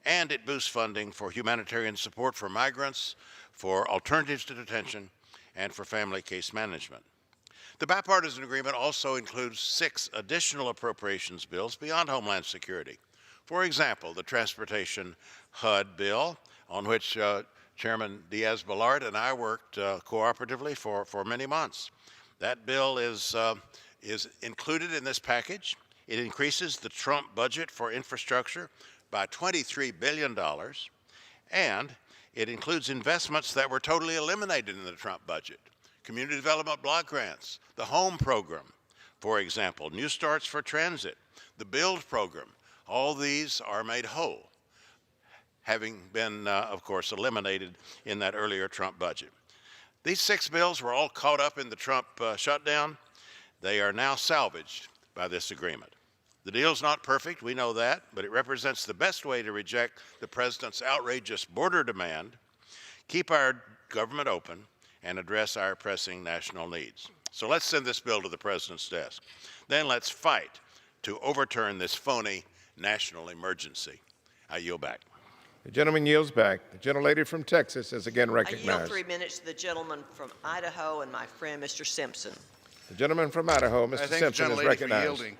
and it boosts funding for humanitarian support for migrants, for alternatives to detention, and for family case management. The bipartisan agreement also includes 6 additional appropriations bills beyond Homeland Security. For example, the Transportation HUD bill, on which Chairman Diaz-Balart and I worked cooperatively for many months. That bill is included in this package. It increases the Trump budget for infrastructure by $23 billion, and it includes investments that were totally eliminated in the Trump budget. Community development block grants, the home program, for example, new starts for transit, the build program, all these are made whole, having been, of course, eliminated in that earlier Trump budget. These 6 bills were all caught up in the Trump shutdown. They are now salvaged by this agreement. The deal's not perfect, we know that, but it represents the best way to reject the president's outrageous border demand, keep our government open, and address our pressing national needs. So let's send this bill to the president's desk. Then let's fight to overturn this phony national emergency. I yield back. The gentleman yields back. The gentlelady from Texas is again I recognized. yield 3 minutes to the gentleman from Idaho and my friend, Mr. Simpson. The gentleman from Idaho, Mr. Simpson, is recognized. Yielding.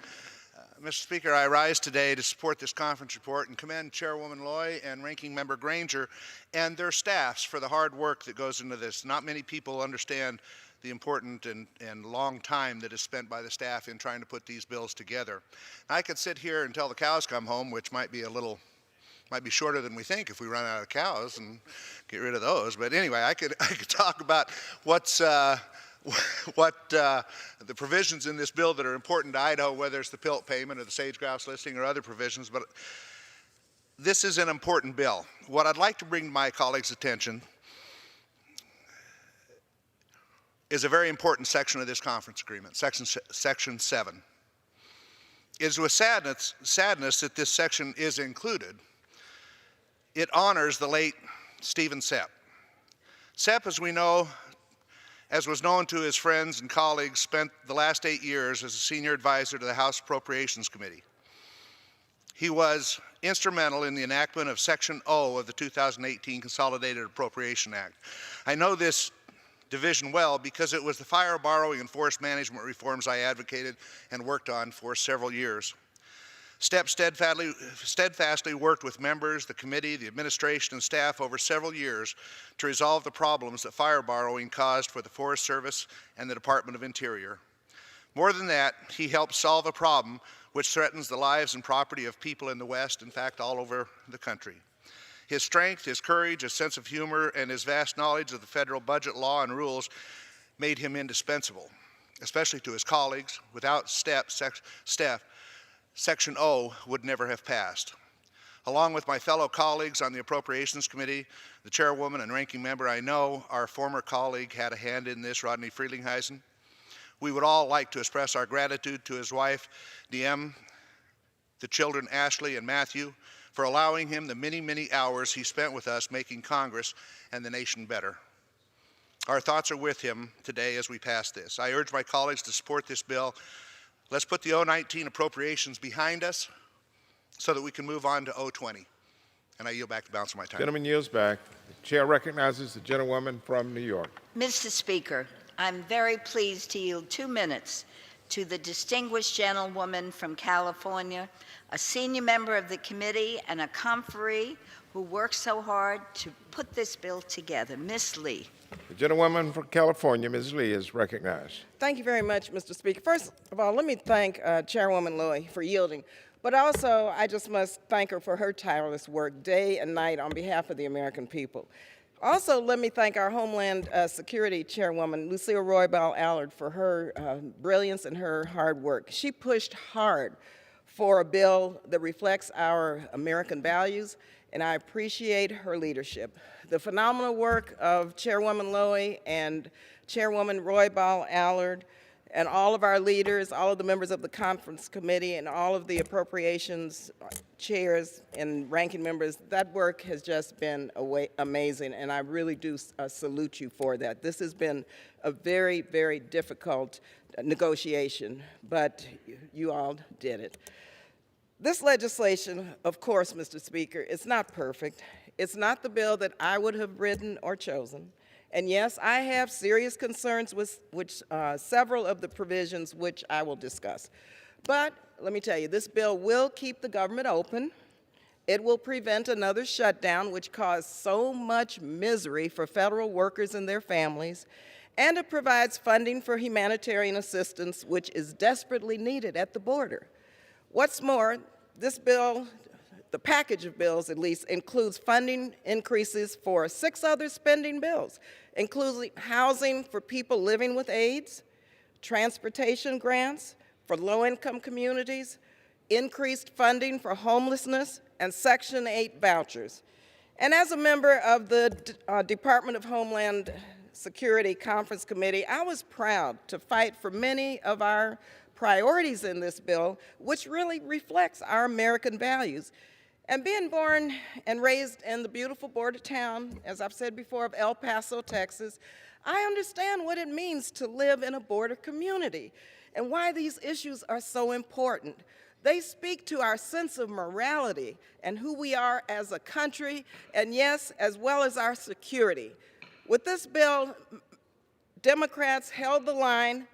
Mr. Speaker, I rise today to support this conference report and commend Chairwoman Loy and Ranking Member Granger and their staffs for the hard work that goes into this. Not many people understand the important and long time that is spent by the staff in trying to put these bills together. I could sit here until the cows come home, which might be shorter than we think if we run out of cows and get rid of those. But anyway, I could talk about the provisions in this bill that are important to Idaho, whether it's the PILT payment or the sage-grouse listing or other provisions, but this is an important bill. What I'd like to bring to my colleagues' attention is a very important section of this conference agreement, Section 7. It is with sadness that this section is included. It honors the late Stephen Sepp. Sepp, as we know, as was known to his friends and colleagues, spent the last 8 years as a senior advisor to the House Appropriations Committee. He was instrumental in the enactment of Section O of the 2018 Consolidated Appropriation Act. I know this division well because it was the fire, borrowing, and forced management reforms I advocated and worked on for several years. STEP steadfastly worked with members, the committee, the administration, and staff over several years to resolve the problems that fire borrowing caused for the Forest Service and the Department of Interior. More than that, he helped solve a problem which threatens the lives and property of people in the West, in fact, all over the country. His strength, his courage, his sense of humor, and his vast knowledge of the federal budget law and rules made him indispensable, especially to his colleagues. Without STEP, Section O would never have passed. Along with my fellow colleagues on the Appropriations Committee, the chairwoman and ranking member, I know our former colleague had a hand in this, Rodney Frelinghuysen. We would all like to express our gratitude to his wife, Diem, the children Ashley and Matthew, for allowing him the many, many hours he spent with us making Congress and the nation better. Our thoughts are with him today as we pass this. I urge my colleagues to support this bill. Let's put the 019 appropriations behind us so that we can move on to 020. And I yield back the balance of my time. Gentleman yields back. The chair recognizes the gentlewoman from New York. Mr. Speaker, I'm very pleased to yield 2 minutes to the distinguished gentlewoman from California, a senior member of the committee and a conferee who worked so hard to put this bill together, Ms. Lee. The gentlewoman from California, Ms. Lee, is recognized. Thank you very much, Mr. Speaker. First of all, let me thank Chairwoman Loy for yielding, but also I just must thank her for her tireless work day and night on behalf of the American people. Also, let me thank our Homeland Security Chairwoman, Lucille Roybal Allard, for her brilliance and her hard work. She pushed hard for a bill that reflects our American values, and I appreciate her leadership. The phenomenal work of Chairwoman Loy and Chairwoman Roybal Allard and all of our leaders, all of the members of the conference committee, and all of the appropriations chairs and ranking members, that work has just been amazing, and I really do salute you for that. This has been a very, very difficult negotiation, but you all did it. This legislation, of course, Mr. Speaker, is not perfect. It's not the bill that I would have written or chosen. And yes, I have serious concerns with several of the provisions which I will discuss. But let me tell you, this bill will keep the government open. It will prevent another shutdown, which caused so much misery for federal workers and their families. And it provides funding for humanitarian assistance, which is desperately needed at the border. What's more, this bill, the package of bills at least, includes funding increases for 6 other spending bills, including housing for people living with AIDS, transportation grants for low-income communities, increased funding for homelessness, and Section 8 vouchers. And as a member of the Department of Homeland Security Conference Committee, I was proud to fight for many of our priorities in this bill, which really reflects our American values. And being born and raised in the beautiful border town, as I've said before, of El Paso, Texas, I understand what it means to live in a border community and why these issues are so important. They speak to our sense of morality and who we are as a country, and yes, as well as our security. With this bill, Democrats held the line.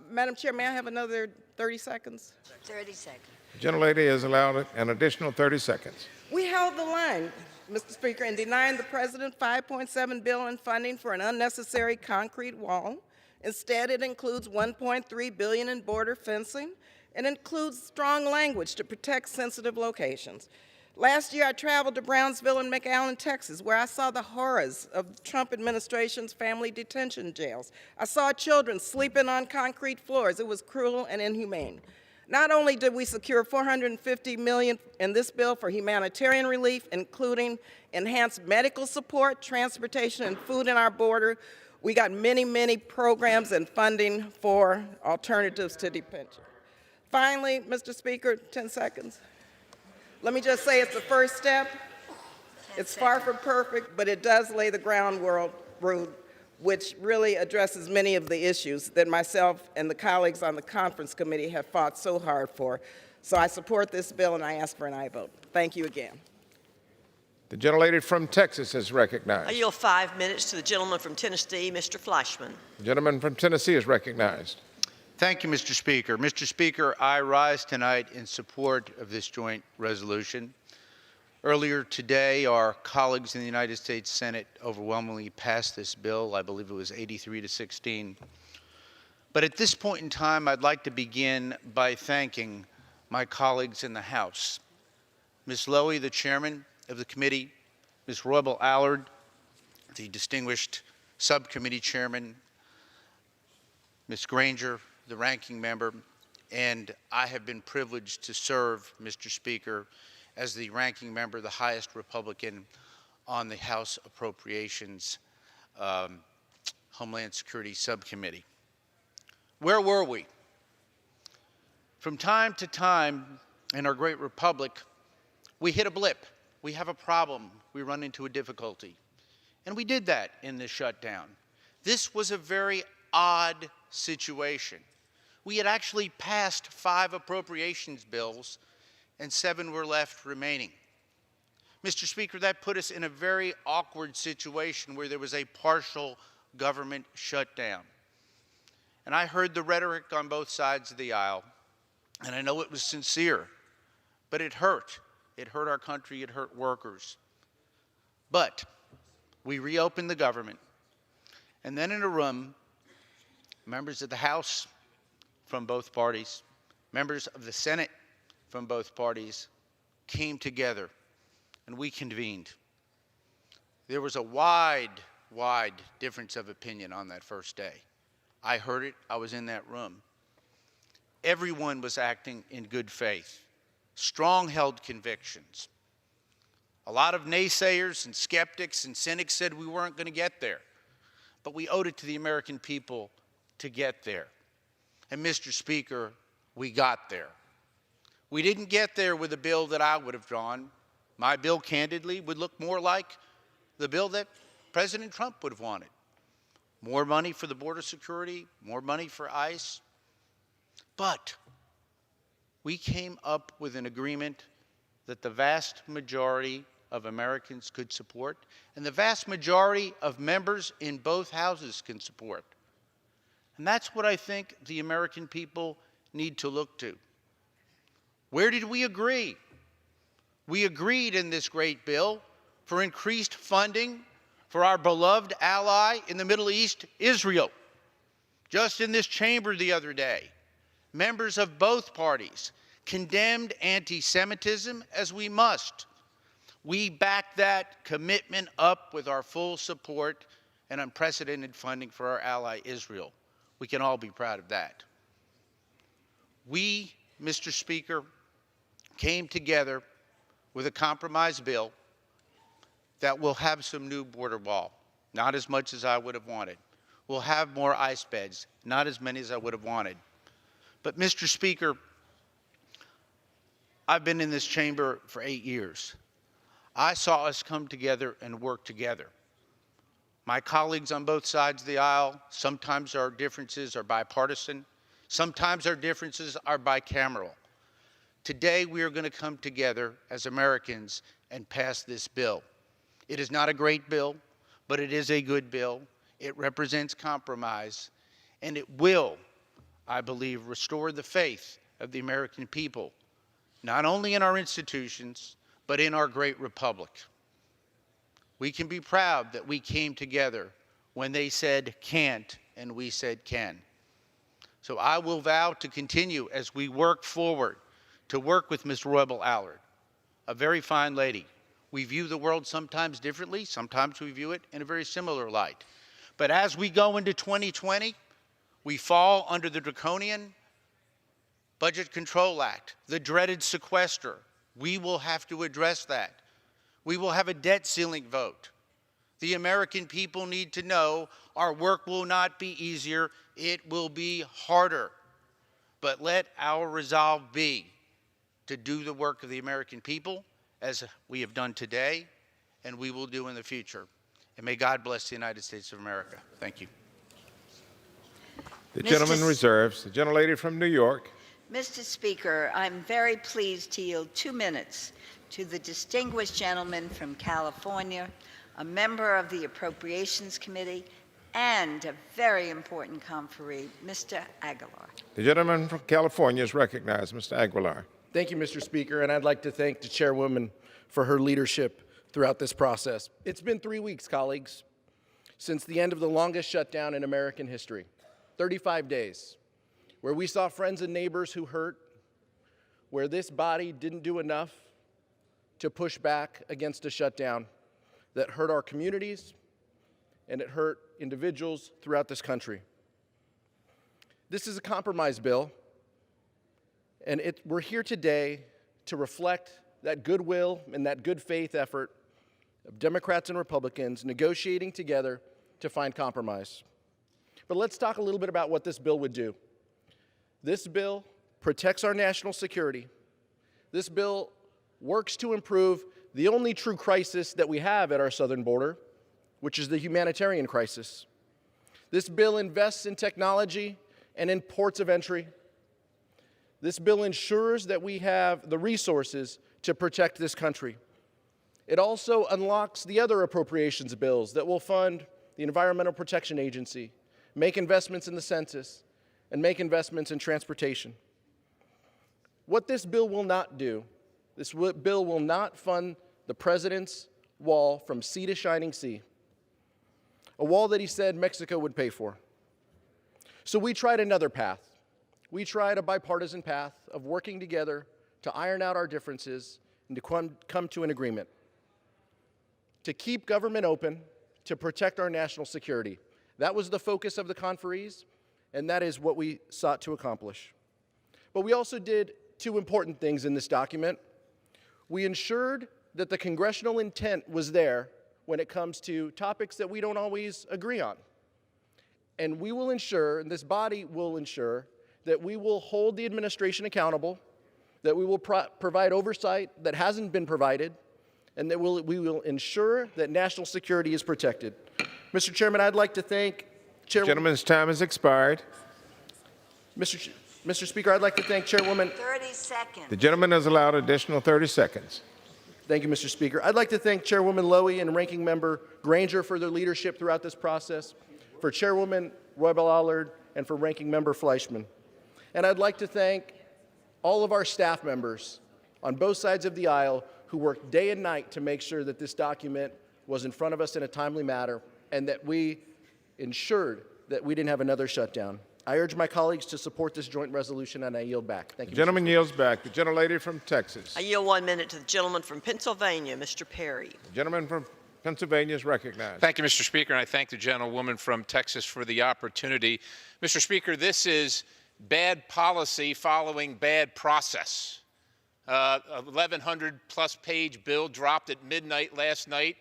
Madam Chair, may I have another 30 seconds? 30 seconds. The gentlelady is allowed an additional 30 seconds. We held the line, Mr. Speaker, in denying the President $5.7 billion in funding for an unnecessary concrete wall. Instead, it includes $1.3 billion in border fencing and includes strong language to protect sensitive locations. Last year, I traveled to Brownsville and McAllen, Texas, where I saw the horrors of the Trump administration's family detention jails. I saw children sleeping on concrete floors. It was cruel and inhumane. Not only did we secure $450 million in this bill for humanitarian relief, including enhanced medical support, transportation, and food in our border, we got many, many programs and funding for alternatives to detention. Finally, Mr. Speaker, 10 seconds. Let me just say it's the first step. It's far from perfect, but it does lay the groundwork, which really addresses many of the issues that myself and the colleagues on the conference committee have fought so hard for. So I support this bill and I ask for an aye vote. Thank you again. The gentlelady from Texas is I recognized. yield 5 minutes to the gentleman from Tennessee, Mr. Fleischman. The gentleman from Tennessee is recognized. Thank you, Mr. Speaker. Mr. Speaker, I rise tonight in support of this joint resolution. Earlier today, our colleagues in the United States Senate overwhelmingly passed this bill. I believe it was 83-16. But at this point in time, I'd like to begin by thanking my colleagues in the House. Ms. Lowy, the chairman of the committee, Ms. Roybal Allard, the distinguished subcommittee chairman, Ms. Granger, the ranking member, and I have been privileged to serve, Mr. Speaker, as the ranking member, the highest Republican on the House Appropriations Homeland Security Subcommittee. Where were we? From time to time in our great republic, we hit a blip. We have a problem. We run into a difficulty. And we did that in this shutdown. This was a very odd situation. We had actually passed 5 appropriations bills and 7 were left remaining. Mr. Speaker, that put us in a very awkward situation where there was a partial government shutdown. And I heard the rhetoric on both sides of the aisle, and I know it was sincere, but it hurt. It hurt our country, it hurt workers. But we reopened the government, and then in a room, members of the House from both parties, members of the Senate from both parties came together and we convened. There was a wide difference of opinion on that first day. I heard it, I was in that room. Everyone was acting in good faith, strong-held convictions. A lot of naysayers and skeptics and cynics said we weren't going to get there, but we owed it to the American people to get there. And Mr. Speaker, we got there. We didn't get there with a bill that I would have drawn. My bill, candidly, would look more like the bill that President Trump would have wanted. More money for the border security, more money for ICE. But we came up with an agreement that the vast majority of Americans could support, and the vast majority of members in both houses can support. And that's what I think the American people need to look to. Where did we agree? We agreed in this great bill for increased funding for our beloved ally in the Middle East, Israel. Just in this chamber the other day, members of both parties condemned anti-Semitism as we must. We backed that commitment up with our full support and unprecedented funding for our ally, Israel. We can all be proud of that. We, Mr. Speaker, came together with a compromise bill that will have some new border wall, not as much as I would have wanted. We'll have more ICE beds, not as many as I would have wanted. But Mr. Speaker, I've been in this chamber for 8 years. I saw us come together and work together. My colleagues on both sides of the aisle, sometimes our differences are bipartisan, sometimes our differences are bicameral. Today, we are going to come together as Americans and pass this bill. It is not a great bill, but it is a good bill. It represents compromise, and it will, I believe, restore the faith of the American people, not only in our institutions, but in our great republic. We can be proud that we came together when they said can't and we said can. So I will vow to continue as we work forward to work with Ms. Roybal Allard, a very fine lady. We view the world sometimes differently, sometimes we view it in a very similar light. But as we go into 2020, we fall under the draconian Budget Control Act, the dreaded sequester. We will have to address that. We will have a debt ceiling vote. The American people need to know our work will not be easier, it will be harder. but let our resolve be to do the work of the American people as we have done today and we will do in the future. And may God bless the United States of America. Thank you. The gentleman reserves. The gentlelady from New York. Mr. Speaker, I'm very pleased to yield 2 minutes to the distinguished gentleman from California, a member of the Appropriations Committee, and a very important conferee, Mr. Aguilar. The gentleman from California is recognized. Mr. Aguilar. Thank you, Mr. Speaker, and I'd like to thank the chairwoman for her leadership throughout this process. It's been 3 weeks, colleagues, since the end of the longest shutdown in American history, 35 days, where we saw friends and neighbors who hurt, where this body didn't do enough to push back against a shutdown that hurt our communities and it hurt individuals throughout this country. This is a compromise bill, and we're here today to reflect that goodwill and that good faith effort of Democrats and Republicans negotiating together to find compromise. But let's talk a little bit about what this bill would do. This bill protects our national security. This bill works to improve the only true crisis that we have at our southern border, which is the humanitarian crisis. This bill invests in technology and in ports of entry. This bill ensures that we have the resources to protect this country. It also unlocks the other appropriations bills that will fund the Environmental Protection Agency, make investments in the census, and make investments in transportation. What this bill will not do, this bill will not fund the president's wall from sea to shining sea, a wall that he said Mexico would pay for. So we tried another path. We tried a bipartisan path of working together to iron out our differences and to come to an agreement, to keep government open, to protect our national security. That was the focus of the conferees, and that is what we sought to accomplish. But we also did two important things in this document. We ensured that the congressional intent was there when it comes to topics that we don't always agree on. And we will ensure, and this body will ensure, that we will hold the administration accountable, that we will provide oversight that hasn't been provided, and that we will ensure that national security is protected. Mr. Chairman, I'd like to thank Chairwoman... Gentleman's time has expired. Mr. Speaker, I'd like to thank Chairwoman... 30 seconds. The gentleman has allowed additional 30 seconds. Thank you, Mr. Speaker. I'd like to thank Chairwoman Lowy and Ranking Member Granger for their leadership throughout this process, for Chairwoman Roybal-Allard, and for Ranking Member Fleischman. And I'd like to thank all of our staff members on both sides of the aisle who worked day and night to make sure that this document was in front of us in a timely manner and that we ensured that we didn't have another shutdown. I urge my colleagues to support this joint resolution, and I yield back. Thank you. The gentleman yields back. The gentlelady from Texas. I yield 1 minute to the gentleman from Pennsylvania, Mr. Perry. The gentleman from Pennsylvania is recognized. Thank you, Mr. Speaker, and I thank the gentlewoman from Texas for the opportunity. Mr. Speaker, this is bad policy following bad process. 1,100-plus page bill dropped at midnight last night,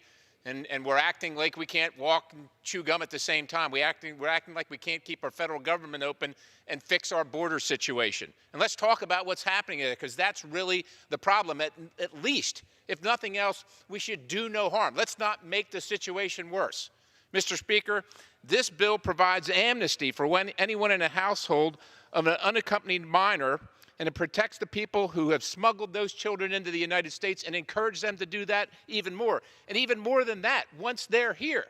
and we're acting like we can't walk and chew gum at the same time. We're acting like we can't keep our federal government open and fix our border situation. And let's talk about what's happening there, because that's really the problem. At least, if nothing else, we should do no harm. Let's not make the situation worse. Mr. Speaker, this bill provides amnesty for anyone in a household of an unaccompanied minor, and it protects the people who have smuggled those children into the United States and encourage them to do that even more. And even more than that, once they're here,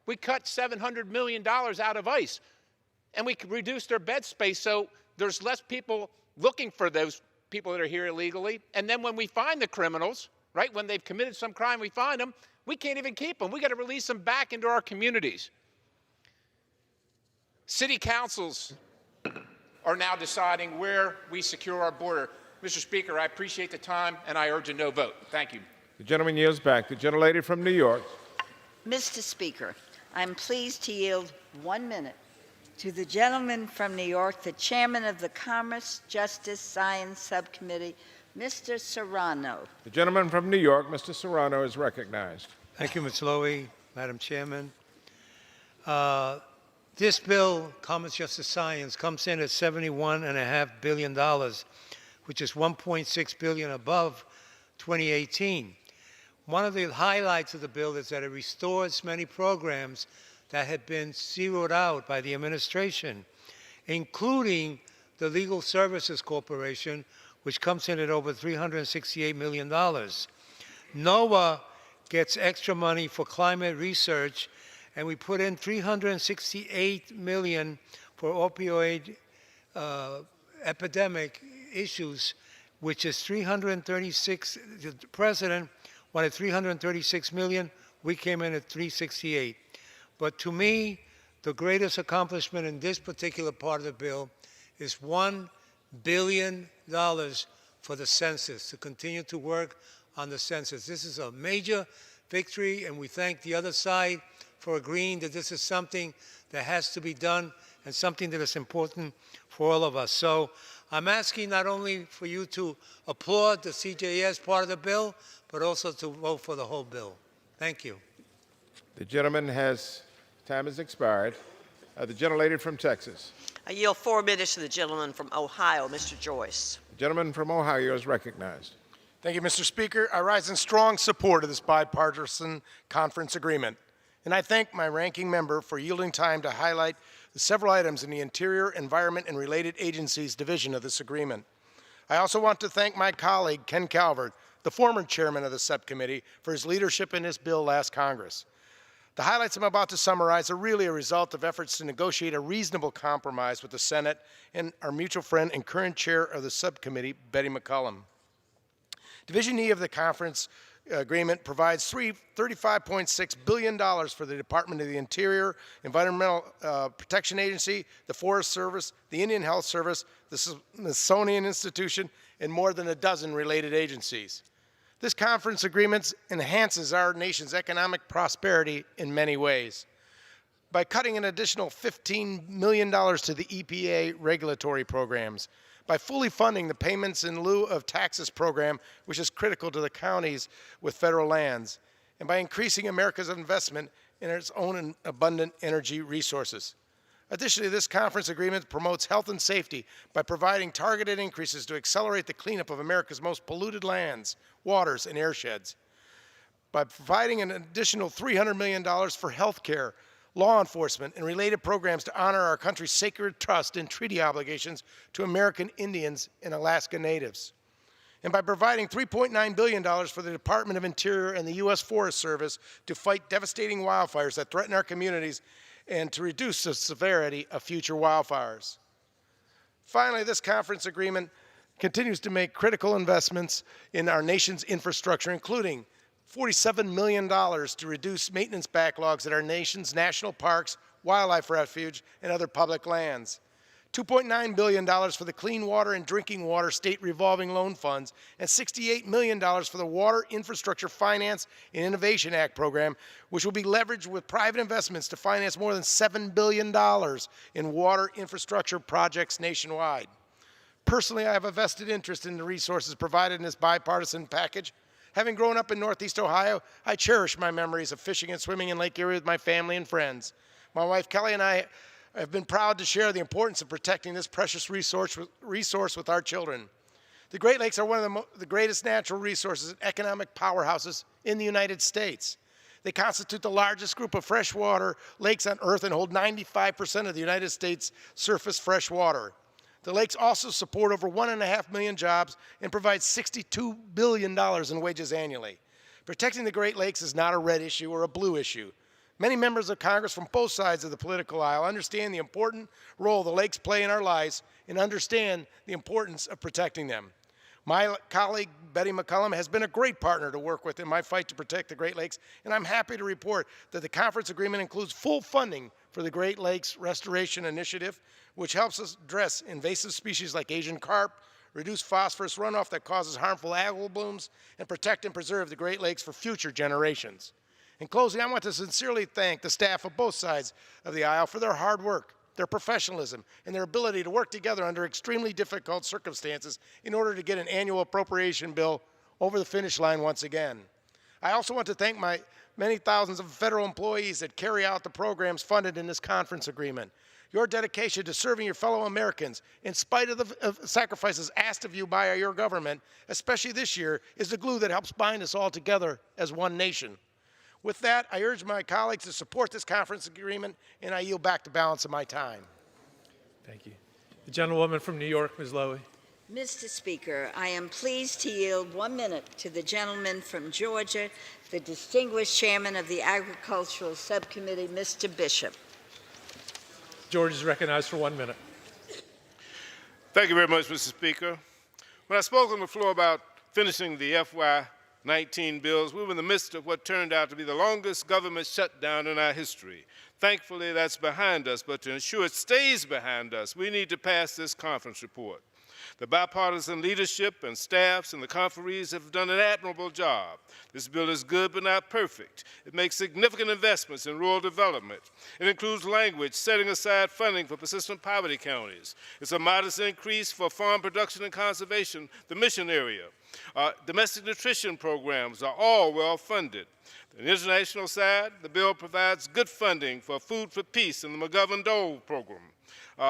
we cut $700 million out of ICE, and we reduced their bed space so there's less people looking for those people that are here illegally. And then when we find the criminals, right, when they've committed some crime, we find them, we can't even keep them. We got to release them back into our communities. City councils are now deciding where we secure our border. Mr. Speaker, I appreciate the time, and I urge a no vote. Thank you. The gentleman yields back. The gentlelady from New York. Mr. Speaker, I'm pleased to yield 1 minute to the gentleman from New York, the chairman of the Commerce, Justice, Science Subcommittee, Mr. Serrano. The gentleman from New York, Mr. Serrano, is recognized. Thank you, Ms. Lowy, Madam Chairman. This bill, Common Justice Science, comes in at $71.5 billion, which is $1.6 billion above 2018. One of the highlights of the bill is that it restores many programs that had been zeroed out by the administration, including the Legal Services Corporation, which comes in at over $368 million. NOAA gets extra money for climate research, and we put in $368 million for opioid epidemic issues, which is 336. The president wanted 336 million. We came in at 368. But to me, the greatest accomplishment in this particular part of the bill is $1 billion for the census, to continue to work on the census. This is a major victory, and we thank the other side for agreeing that this is something that has to be done and something that is important for all of us. So I'm asking not only for you to applaud the CJS part of the bill, but also to vote for the whole bill. Thank you. The gentleman time has expired. The gentlelady from Texas. I yield 4 minutes to the gentleman from Ohio, Mr. Joyce. The gentleman from Ohio is recognized. Thank you, Mr. Speaker. I rise in strong support of this bipartisan conference agreement. And I thank my ranking member for yielding time to highlight the several items in the Interior, Environment, and Related Agencies division of this agreement. I also want to thank my colleague, Ken Calvert, the former chairman of the subcommittee, for his leadership in this bill last Congress. The highlights I'm about to summarize are really a result of efforts to negotiate a reasonable compromise with the Senate and our mutual friend and current chair of the subcommittee, Betty McCollum. Division E of the conference agreement provides $35.6 billion for the Department of the Interior, Environmental Protection Agency, the Forest Service, the Indian Health Service, the Smithsonian Institution, and more than a dozen related agencies. This conference agreement enhances our nation's economic prosperity in many ways. By cutting an additional $15 million to the EPA regulatory programs, by fully funding the payments in lieu of taxes program, which is critical to the counties with federal lands, and by increasing America's investment in its own and abundant energy resources. Additionally, this conference agreement promotes health and safety by providing targeted increases to accelerate the cleanup of America's most polluted lands, waters, and airsheds. By providing an additional $300 million for health care, law enforcement, and related programs to honor our country's sacred trust and treaty obligations to American Indians and Alaska Natives. And by providing $3.9 billion for the Department of Interior and the U.S. Forest Service to fight devastating wildfires that threaten our communities and to reduce the severity of future wildfires. Finally, this conference agreement continues to make critical investments in our nation's infrastructure, including $47 million to reduce maintenance backlogs at our nation's national parks, wildlife refuge, and other public lands. $2.9 billion for the Clean Water and Drinking Water State Revolving Loan Funds, and $68 million for the Water Infrastructure Finance and Innovation Act program, which will be leveraged with private investments to finance more than $7 billion in water infrastructure projects nationwide. Personally, I have a vested interest in the resources provided in this bipartisan package. Having grown up in Northeast Ohio, I cherish my memories of fishing and swimming in Lake Erie with my family and friends. My wife Kelly and I have been proud to share the importance of protecting this precious resource with our children. The Great Lakes are one of the greatest natural resources and economic powerhouses in the United States. They constitute the largest group of freshwater lakes on Earth and hold 95% of the United States surface fresh water. The lakes also support over 1.5 million jobs and provide $62 billion in wages annually. Protecting the Great Lakes is not a red issue or a blue issue. Many members of Congress from both sides of the political aisle understand the important role the lakes play in our lives and understand the importance of protecting them. My colleague, Betty McCollum, has been a great partner to work with in my fight to protect the Great Lakes, and I'm happy to report that the conference agreement includes full funding for the Great Lakes Restoration Initiative, which helps us address invasive species like Asian carp, reduce phosphorus runoff that causes harmful algal blooms, and protect and preserve the Great Lakes for future generations. In closing, I want to sincerely thank the staff of both sides of the aisle for their hard work, their professionalism, and their ability to work together under extremely difficult circumstances in order to get an annual appropriation bill over the finish line once again. I also want to thank my many thousands of federal employees that carry out the programs funded in this conference agreement. Your dedication to serving your fellow Americans, in spite of the sacrifices asked of you by your government, especially this year, is the glue that helps bind us all together as one nation. With that, I urge my colleagues to support this conference agreement, and I yield back the balance of my time. Thank you. The gentlewoman from New York, Ms. Lowy. Mr. Speaker, I am pleased to yield 1 minute to the gentleman from Georgia, the distinguished chairman of the Agricultural Subcommittee, Mr. Bishop. George is recognized for 1 minute. Thank you very much, Mr. Speaker. When I spoke on the floor about finishing the FY19 bills, we were in the midst of what turned out to be the longest government shutdown in our history. Thankfully, that's behind us, but to ensure it stays behind us, we need to pass this conference report. The bipartisan leadership and staffs and the conferees have done an admirable job. This bill is good but not perfect. It makes significant investments in rural development. It includes language setting aside funding for persistent poverty counties. It's a modest increase for farm production and conservation, the mission area. Domestic nutrition programs are all well funded. On the international side, the bill provides good funding for Food for Peace and the McGovern-Dole program.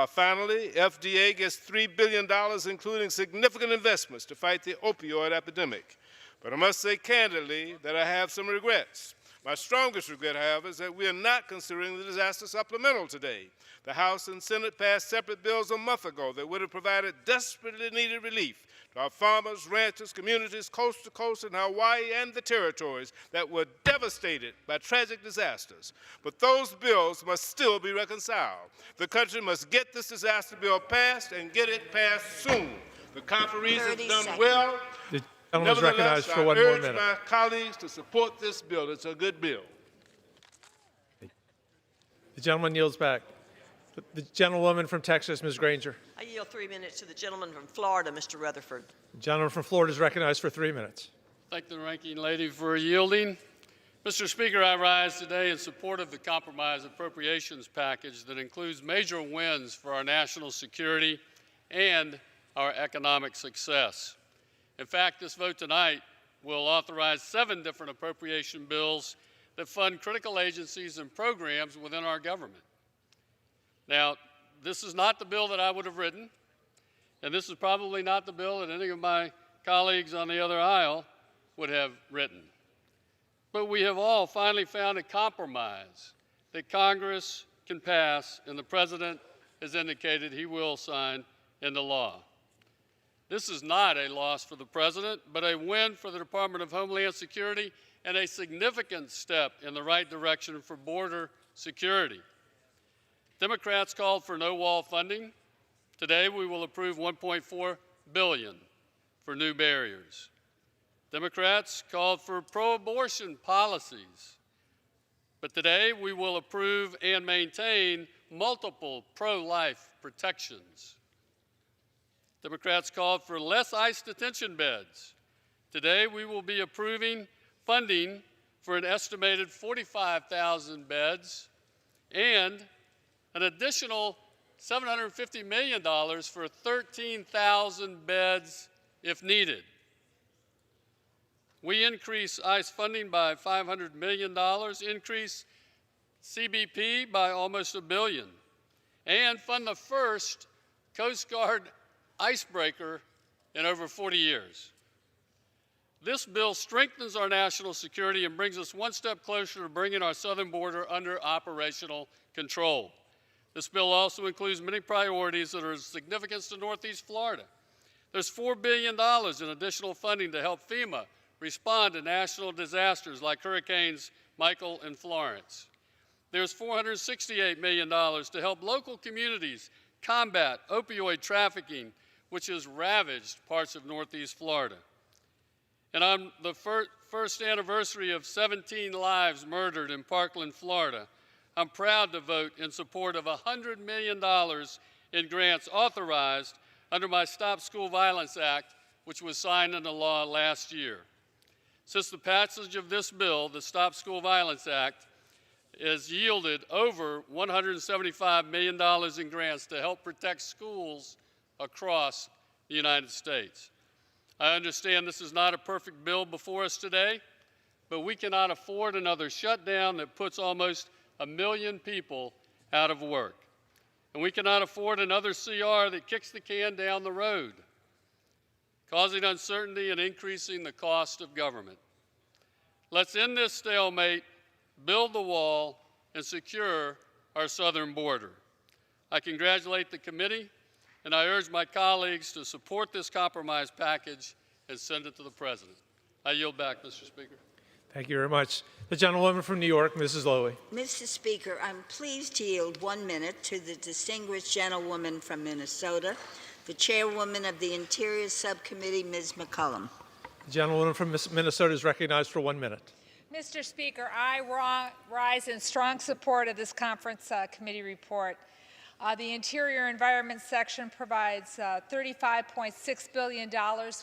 Finally, FDA gets $3 billion, including significant investments to fight the opioid epidemic. But I must say candidly that I have some regrets. My strongest regret, however, is that we are not considering the disaster supplemental today. The House and Senate passed separate bills a month ago that would have provided desperately needed relief to our farmers, ranchers, communities coast to coast in Hawaii and the territories that were devastated by tragic disasters. But those bills must still be reconciled. The country must get this disaster bill passed and get it passed soon. The conferees have done well. The gentleman is recognized for 1 more Nevertheless, I minute. urge my colleagues to support this bill. It's a good bill. The gentleman yields back. The gentlewoman from Texas, Ms. Granger. I yield 3 minutes to the gentleman from Florida, Mr. Rutherford. The gentleman from Florida is recognized for 3 minutes. Thank the ranking lady for yielding. Mr. Speaker, I rise today in support of the compromise appropriations package that includes major wins for our national security and our economic success. In fact, this vote tonight will authorize 7 different appropriation bills that fund critical agencies and programs within our government. Now, this is not the bill that I would have written, and this is probably not the bill that any of my colleagues on the other aisle would have written. But we have all finally found a compromise that Congress can pass, and the President has indicated he will sign into law. This is not a loss for the President, but a win for the Department of Homeland Security and a significant step in the right direction for border security. Democrats called for no wall funding. Today we will approve $1.4 billion for new barriers. Democrats called for pro-abortion policies. But today we will approve and maintain multiple pro-life protections. Democrats called for less ICE detention beds. Today we will be approving funding for an estimated 45,000 beds and an additional $750 million for 13,000 beds if needed. We increase ICE funding by $500 million, increase CBP by almost $1 billion, and fund the first Coast Guard icebreaker in over 40 years. This bill strengthens our national security and brings us one step closer to bringing our southern border under operational control. This bill also includes many priorities that are of significance to Northeast Florida. There's $4 billion in additional funding to help FEMA respond to national disasters like Hurricanes Michael and Florence. There's $468 million to help local communities combat opioid trafficking, which has ravaged parts of Northeast Florida. And on the first anniversary of 17 lives murdered in Parkland, Florida, I'm proud to vote in support of $100 million in grants authorized under my Stop School Violence Act, which was signed into law last year. Since the passage of this bill, the Stop School Violence Act has yielded over $175 million in grants to help protect schools across the United States. I understand this is not a perfect bill before us today, but we cannot afford another shutdown that puts almost 1 million people out of work. And we cannot afford another CR that kicks the can down the road, causing uncertainty and increasing the cost of government. Let's end this stalemate, build the wall, and secure our southern border. I congratulate the committee, and I urge my colleagues to support this compromise package and send it to the President. I yield back, Mr. Speaker. Thank you very much. The gentlewoman from New York, Mrs. Lowy. Mr. Speaker, I'm pleased to yield 1 minute to the distinguished gentlewoman from Minnesota, the chairwoman of the Interior Subcommittee, Ms. McCollum. The gentlewoman from Minnesota is recognized for 1 minute. Mr. Speaker, I rise in strong support of this conference committee report. The Interior Environment section provides $35.6 billion,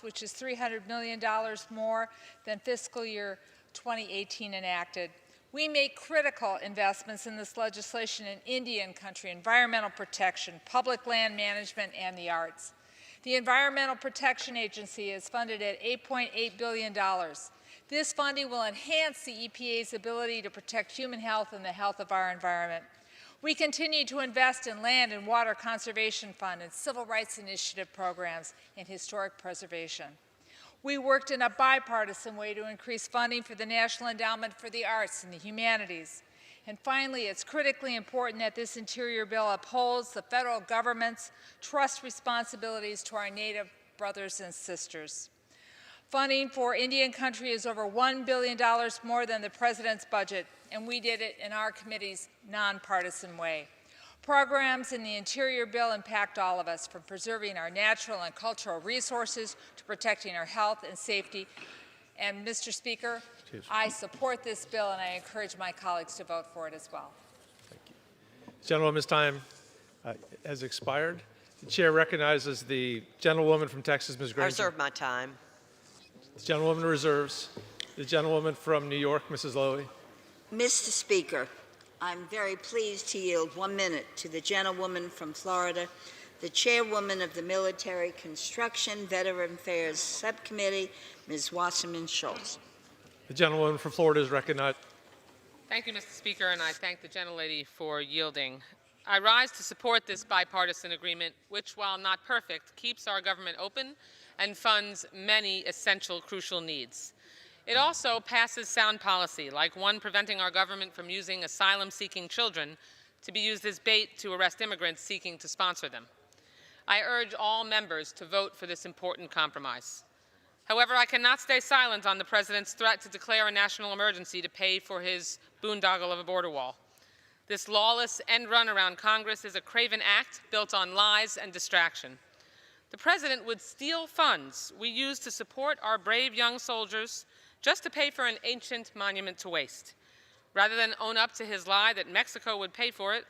which is $300 million more than fiscal year 2018 enacted. We make critical investments in this legislation in Indian country, environmental protection, public land management, and the arts. The Environmental Protection Agency is funded at $8.8 billion. This funding will enhance the EPA's ability to protect human health and the health of our environment. We continue to invest in land and water conservation fund and civil rights initiative programs and historic preservation. We worked in a bipartisan way to increase funding for the National Endowment for the Arts and the Humanities. And finally, it's critically important that this Interior bill upholds the federal government's trust responsibilities to our Native brothers and sisters. Funding for Indian country is over $1 billion more than the President's budget, and we did it in our committee's nonpartisan way. Programs in the Interior bill impact all of us, from preserving our natural and cultural resources to protecting our health and safety. And, Mr. Speaker, I support this bill, and I encourage my colleagues to vote for it as well. Thank you. Gentlewoman's time has expired. The chair recognizes the gentlewoman from Texas, Ms. Granger. I reserve my time. The gentlewoman reserves. The gentlewoman from New York, Mrs. Lowy. Mr. Speaker, I'm very pleased to yield 1 minute to the gentlewoman from Florida, the chairwoman of the Military Construction Veteran Affairs Subcommittee, Ms. Wasserman Schultz. The gentlewoman from Florida is recognized. Thank you, Mr. Speaker, and I thank the gentlelady for yielding. I rise to support this bipartisan agreement, which, while not perfect, keeps our government open and funds many essential, crucial needs. It also passes sound policy, like one preventing our government from using asylum-seeking children to be used as bait to arrest immigrants seeking to sponsor them. I urge all members to vote for this important compromise. However, I cannot stay silent on the President's threat to declare a national emergency to pay for his boondoggle of a border wall. This lawless end run around Congress is a craven act built on lies and distraction. The President would steal funds we use to support our brave young soldiers just to pay for an ancient monument to waste. Rather than own up to his lie that Mexico would pay for it,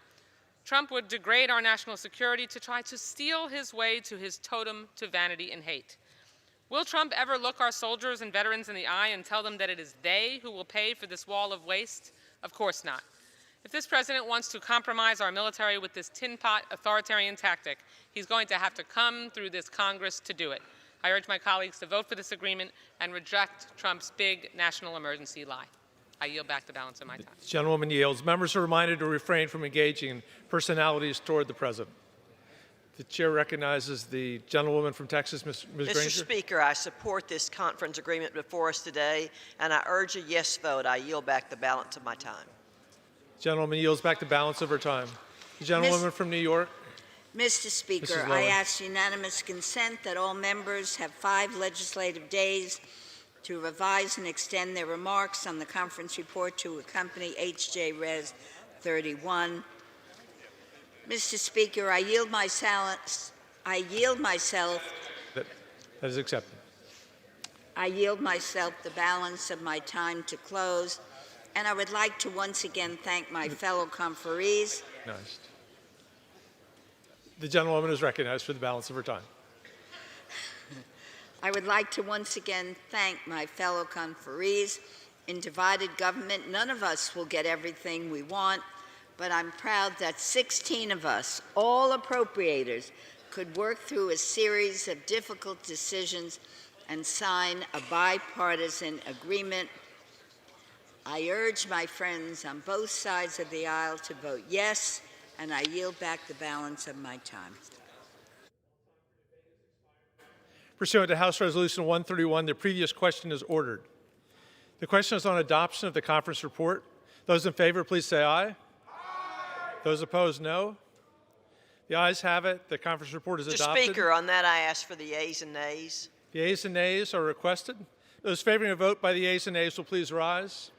Trump would degrade our national security to try to steal his way to his totem to vanity and hate. Will Trump ever look our soldiers and veterans in the eye and tell them that it is they who will pay for this wall of waste? Of course not. If this President wants to compromise our military with this tin pot authoritarian tactic, he's going to have to come through this Congress to do it. I urge my colleagues to vote for this agreement and reject Trump's big national emergency lie. I yield back the balance of my time. The gentlewoman yields. Members are reminded to refrain from engaging in personalities toward the President. The chair recognizes the gentlewoman from Texas, Ms. Granger. Mr. Speaker, I support this conference agreement before us today, and I urge a yes vote. I yield back the balance of my time. Gentlewoman yields back the balance of her time. The gentlewoman from New York. Mr. Speaker, I ask unanimous consent that all members have 5 legislative days to revise and extend their remarks on the conference report to accompany H.J. Res. 31. Mr. Speaker, I yield myself. That is accepted. I yield myself the balance of my time to close, and I would like to once again thank my fellow conferees. Nice. The gentlewoman is recognized for the balance of her time. I would like to once again thank my fellow conferees. In divided government, none of us will get everything we want, but I'm proud that 16 of us, all appropriators, could work through a series of difficult decisions and sign a bipartisan agreement I urge my friends on both sides of the aisle to vote yes, and I yield back the balance of my time. Pursuant to House Resolution 131, the previous question is ordered. The question is on adoption of the conference report. Those in favor, please say aye. Aye. Those opposed, no. The ayes have it. The conference report is Mr. adopted. Speaker, on that I ask for the yeas and nays. The ayes and nays are requested. Those favoring a vote by the ayes and nays will please rise.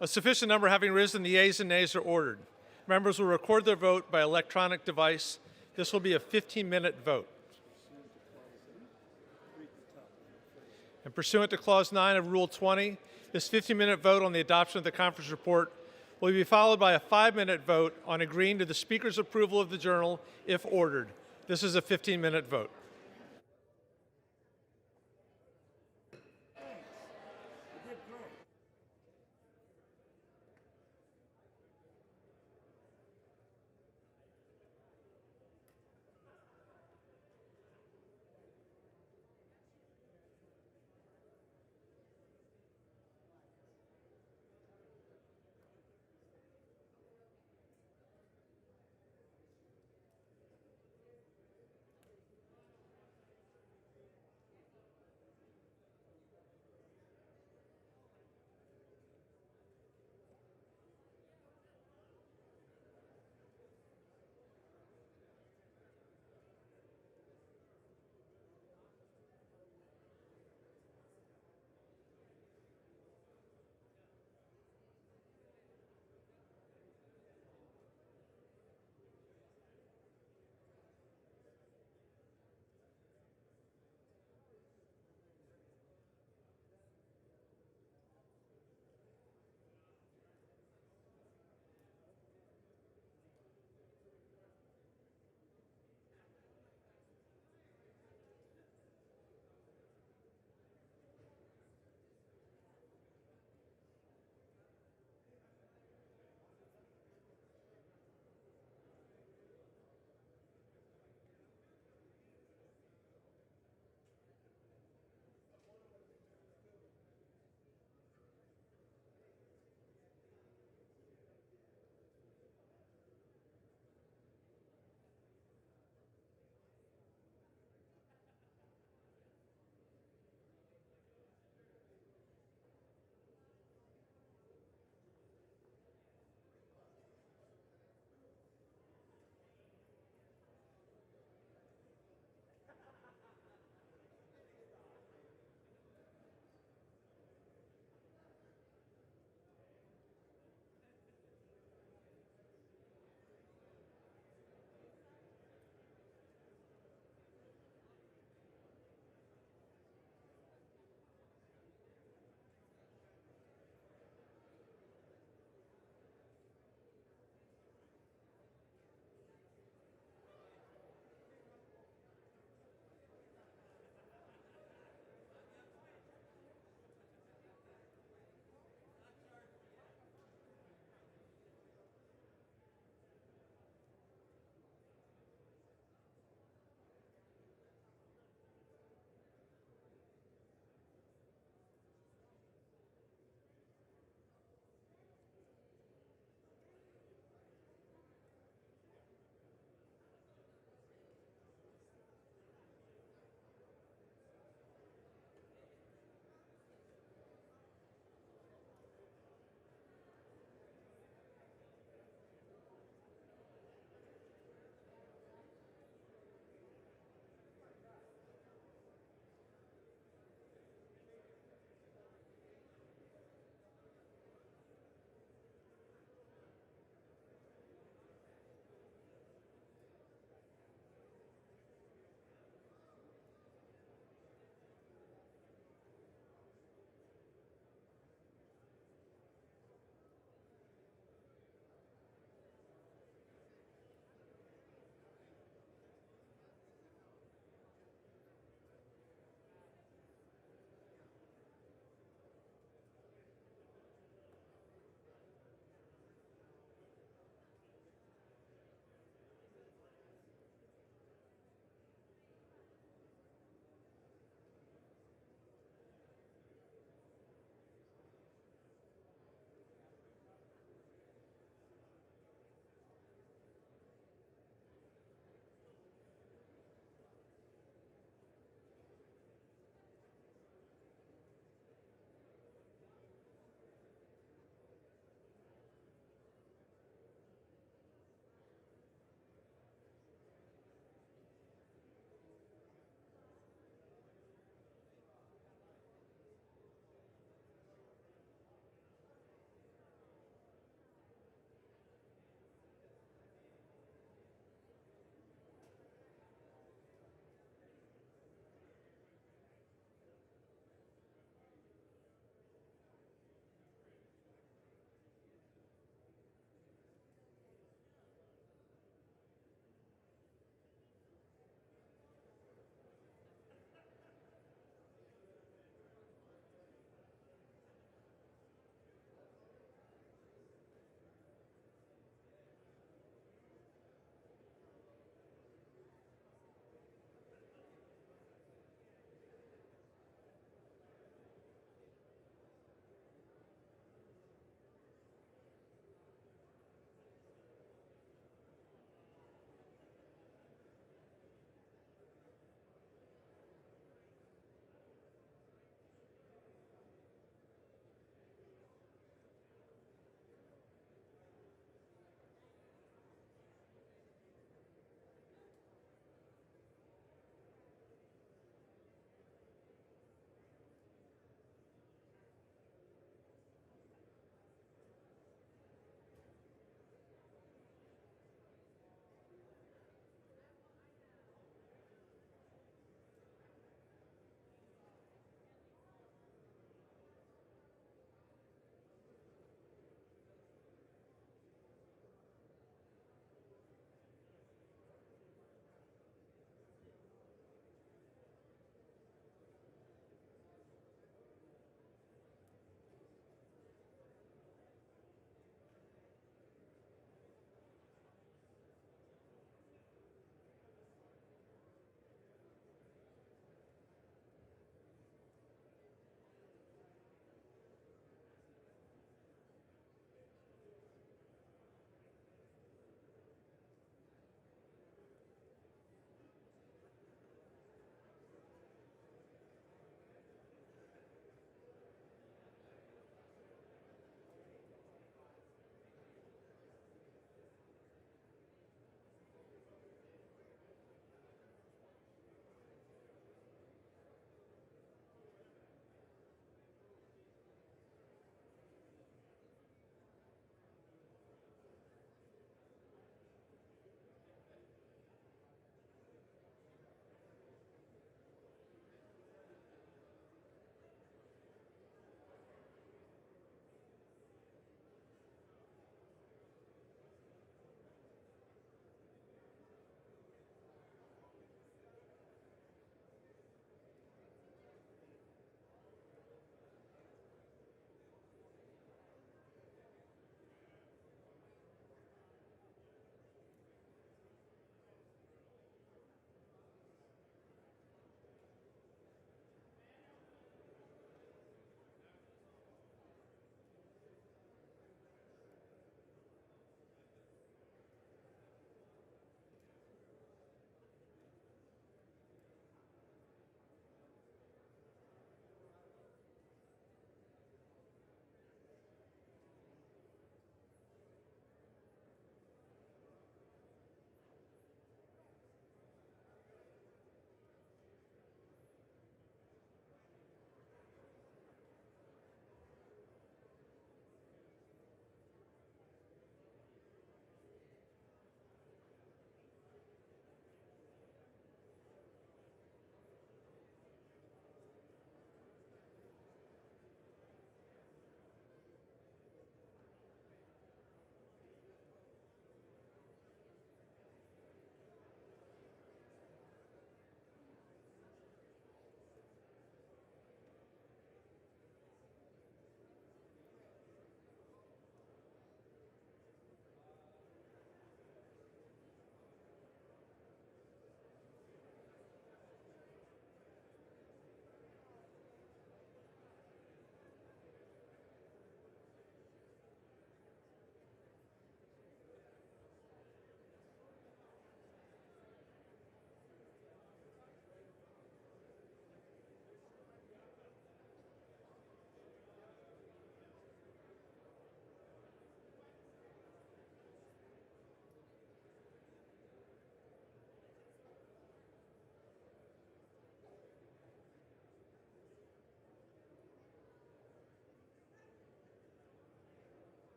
A sufficient number having risen, the ayes and nays are ordered. Members will record their vote by electronic device. This will be a 15-minute vote. And pursuant to Clause 9 of Rule 20, this 15-minute vote on the adoption of the conference report will be followed by a 5-minute vote on agreeing to the Speaker's approval of the journal if ordered. This is a 15-minute vote.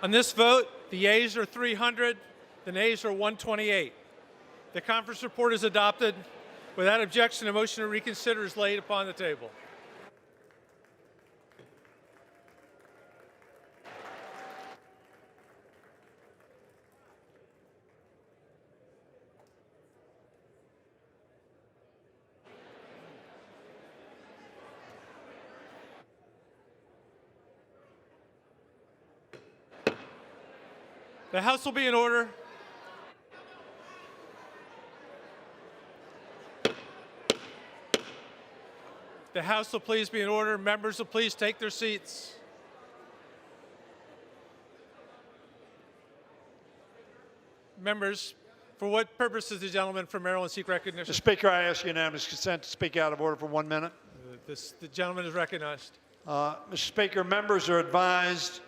On this vote, the yeas are 300, the nays are 128. The conference report is adopted. Without objection, a motion to reconsider is laid upon the table. The House will be in order. The House will please be in order. Members will please take their seats. Members, for what purpose does the gentleman from Maryland seek recognition? Mr. Speaker, I ask unanimous consent to speak out of order for 1 minute. The gentleman is recognized. Mr. Speaker, members are advised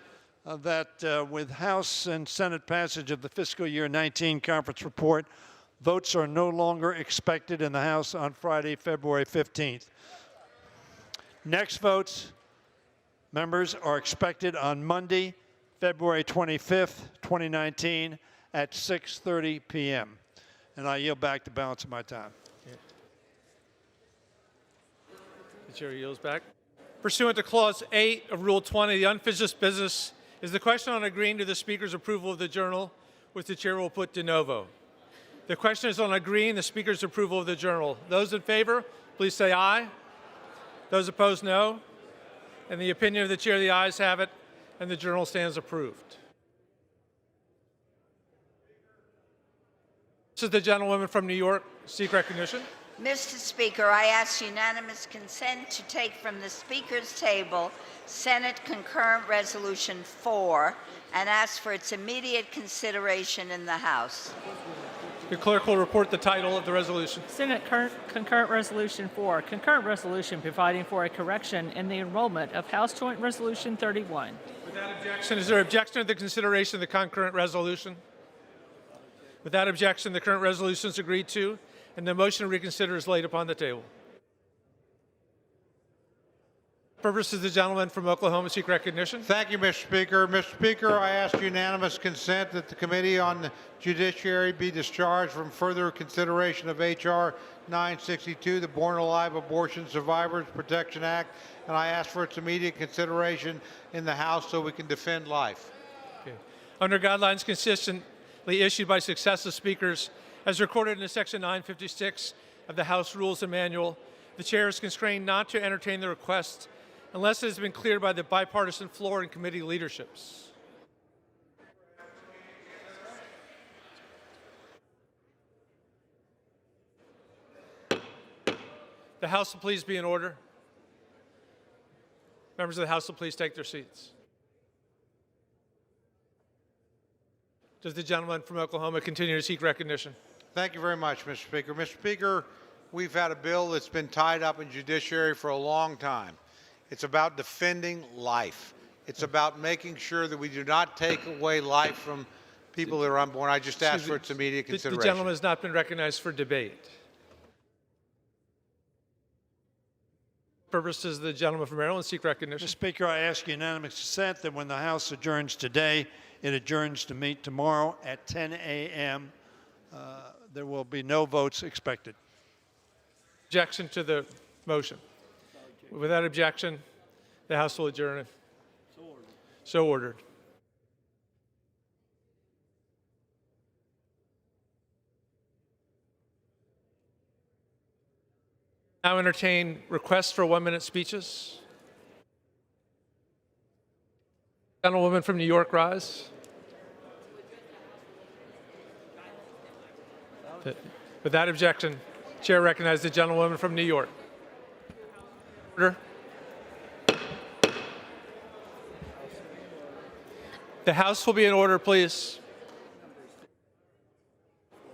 that with House and Senate passage of the fiscal year 19 conference report, votes are no longer expected in the House on Friday, February 15th. Next votes, members, are expected on Monday, February 25th, 2019 at 6:30 p.m. And I yield back the balance of my time. The chair yields back. Pursuant to Clause 8 of Rule 20, the unfinished business is the question on agreeing to the Speaker's approval of the journal, which the chair will put de novo. The question is on agreeing the Speaker's approval of the journal. Those in favor, please say aye. Those opposed, no. In the opinion of the chair, the ayes have it, and the journal stands approved. This is the gentlewoman from New York. Seek recognition. Mr. Speaker, I ask unanimous consent to take from the Speaker's table Senate Concurrent Resolution 4 and ask for its immediate consideration in the House. The clerk will report the title of the resolution. Senate Concurrent Resolution 4, concurrent resolution providing for a correction in the enrollment of House Joint Resolution 31. Without objection, is there objection to the consideration of the concurrent resolution? Without objection, the current resolution is agreed to, and the motion to reconsider is laid upon the table. Purpose is the gentleman from Oklahoma seek recognition. Thank you, Mr. Speaker. Mr. Speaker, I ask unanimous consent that the Committee on the Judiciary be discharged from further consideration of H.R. 962, the Born Alive Abortion Survivors Protection Act, and I ask for its immediate consideration in the House so we can defend life. Okay. Under guidelines consistently issued by successive speakers, as recorded in Section 956 of the House Rules and Manual, the chair is constrained not to entertain the request unless it has been cleared by the bipartisan floor and committee leaderships. The House will please be in order. Members of the House will please take their seats. Does the gentleman from Oklahoma continue to seek recognition? Thank you very much, Mr. Speaker. Mr. Speaker, we've had a bill that's been tied up in judiciary for a long time. It's about defending life. It's about making sure that we do not take away life from people that are unborn. I just ask for its immediate consideration. The gentleman has not been recognized for debate. Purpose is the gentleman from Maryland seek recognition. Mr. Speaker, I ask unanimous consent that when the House adjourns today, it adjourns to meet tomorrow at 10 a.m. There will be no votes expected. Objection to the motion. Without objection, the House will adjourn. So ordered. Now entertain requests for 1-minute speeches. Gentlewoman from New York, rise. Without objection, chair recognizes the gentlewoman from New York. Order. The House will be in order, please.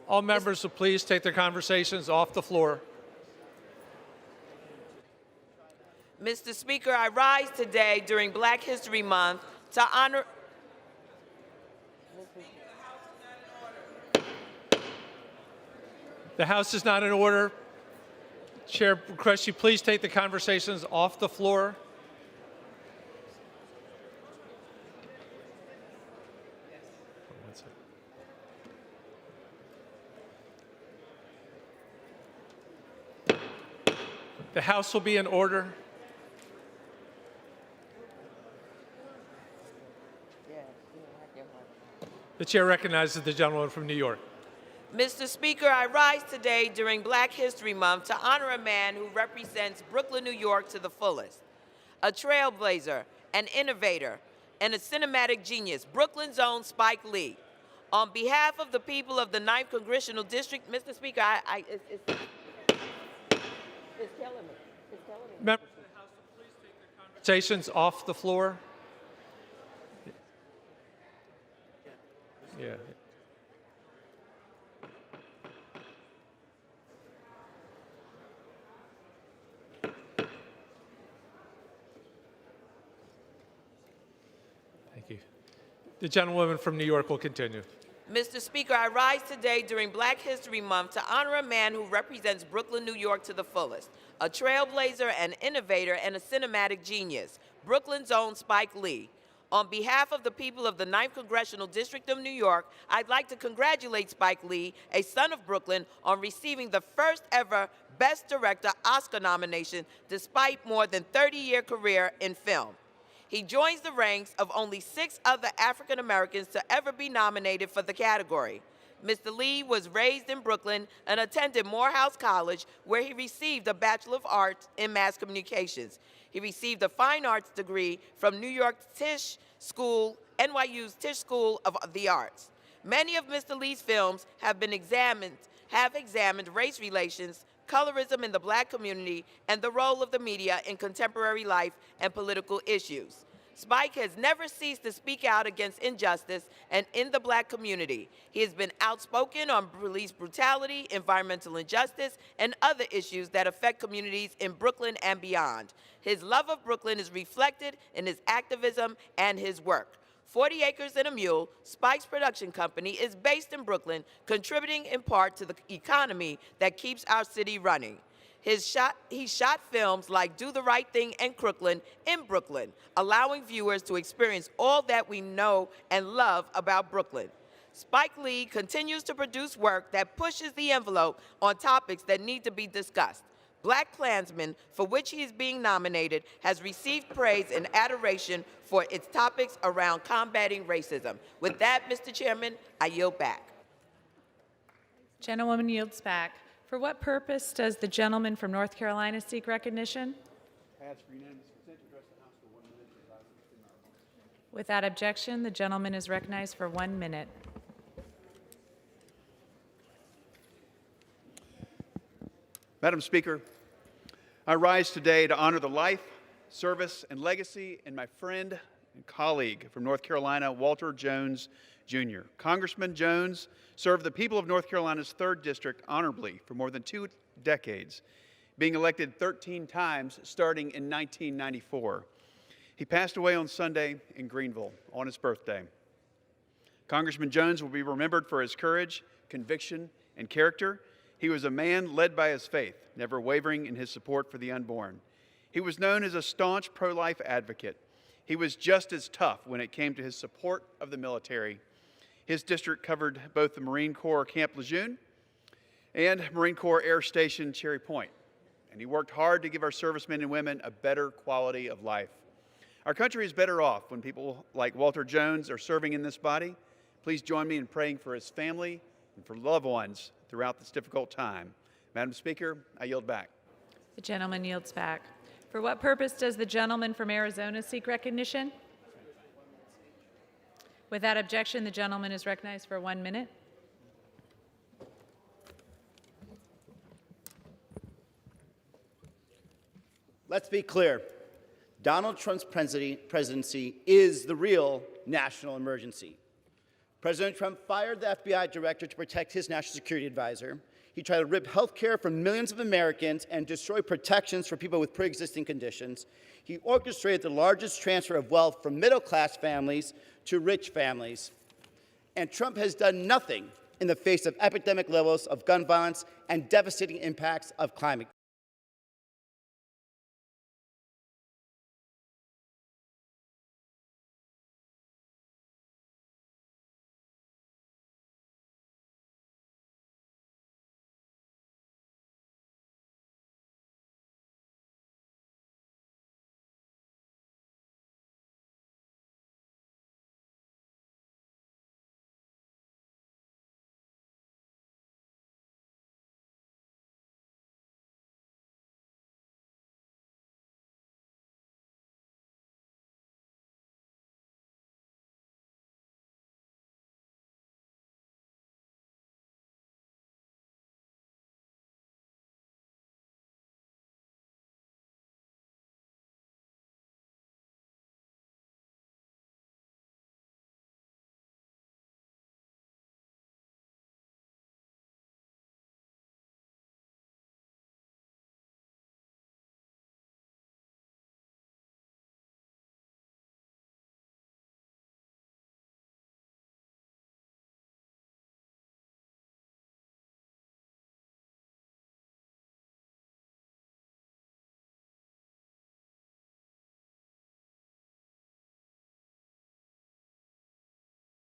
All members will please take their conversations off the floor. Mr. Speaker, I rise today during Black History Month to honor... The House is not in order. Chair requests you please take the conversations off the floor. The House will be in order. The chair recognizes the gentleman from New York. Mr. Speaker, I rise today during Black History Month to honor a man who represents Brooklyn, New York to the fullest. A trailblazer, an innovator, and a cinematic genius, Brooklyn's own Spike Lee. On behalf of the people of the 9th Congressional District, Mr. Speaker, it's killing me. It's killing me. Members of the House, please take their conversations off the floor. Yeah. Thank you. The gentlewoman from New York will continue. Mr. Speaker, I rise today during Black History Month to honor a man who represents Brooklyn, New York to the fullest, a trailblazer, an innovator, and a cinematic genius, Brooklyn's own Spike Lee. On behalf of the people of the 9th Congressional District of New York, I'd like to congratulate Spike Lee, a son of Brooklyn, on receiving the first ever Best Director Oscar nomination despite more than 30-year career in film. He joins the ranks of only 6 other African Americans to ever be nominated for the category. Mr. Lee was raised in Brooklyn and attended Morehouse College, where he received a Bachelor of Arts in Mass Communications. He received a Fine Arts degree from New York's Tisch School, NYU's Tisch School of the Arts. Many of Mr. Lee's films have examined race relations, colorism in the Black community, and the role of the media in contemporary life and political issues. Spike has never ceased to speak out against injustice and in the Black community. He has been outspoken on police brutality, environmental injustice, and other issues that affect communities in Brooklyn and beyond. His love of Brooklyn is reflected in his activism and his work. 40 Acres and a Mule, Spike's production company, is based in Brooklyn, contributing in part to the economy that keeps our city running. He shot films like Do the Right Thing and Crooklyn in Brooklyn, allowing viewers to experience all that we know and love about Brooklyn. Spike Lee continues to produce work that pushes the envelope on topics that need to be discussed. Black Klansman, for which he is being nominated, has received praise and adoration for its topics around combating racism. With that, Mr. Chairman, I yield back. Gentlewoman yields back. For what purpose does the gentleman from North Carolina seek recognition? Without objection, the gentleman is recognized for 1 minute. Madam Speaker, I rise today to honor the life, service, and legacy of my friend and colleague from North Carolina, Walter Jones, Jr. Congressman Jones served the people of North Carolina's 3rd District honorably for more than 2 decades, being elected 13 times starting in 1994. He passed away on Sunday in Greenville on his birthday. Congressman Jones will be remembered for his courage, conviction, and character. He was a man led by his faith, never wavering in his support for the unborn. He was known as a staunch pro-life advocate. He was just as tough when it came to his support of the military. His district covered both the Marine Corps Camp Lejeune and Marine Corps Air Station Cherry Point, and he worked hard to give our servicemen and women a better quality of life. Our country is better off when people like Walter Jones are serving in this body. Please join me in praying for his family and for loved ones throughout this difficult time. Madam Speaker, I yield back. The gentleman yields back. For what purpose does the gentleman from Arizona seek recognition? Without objection, the gentleman is recognized for 1 minute. Let's be clear. Donald Trump's presidency is the real national emergency. President Trump fired the FBI director to protect his national security advisor. He tried to rip health care from millions of Americans and destroy protections for people with pre-existing conditions. He orchestrated the largest transfer of wealth from middle-class families to rich families. And Trump has done nothing in the face of epidemic levels of gun violence and devastating impacts of climate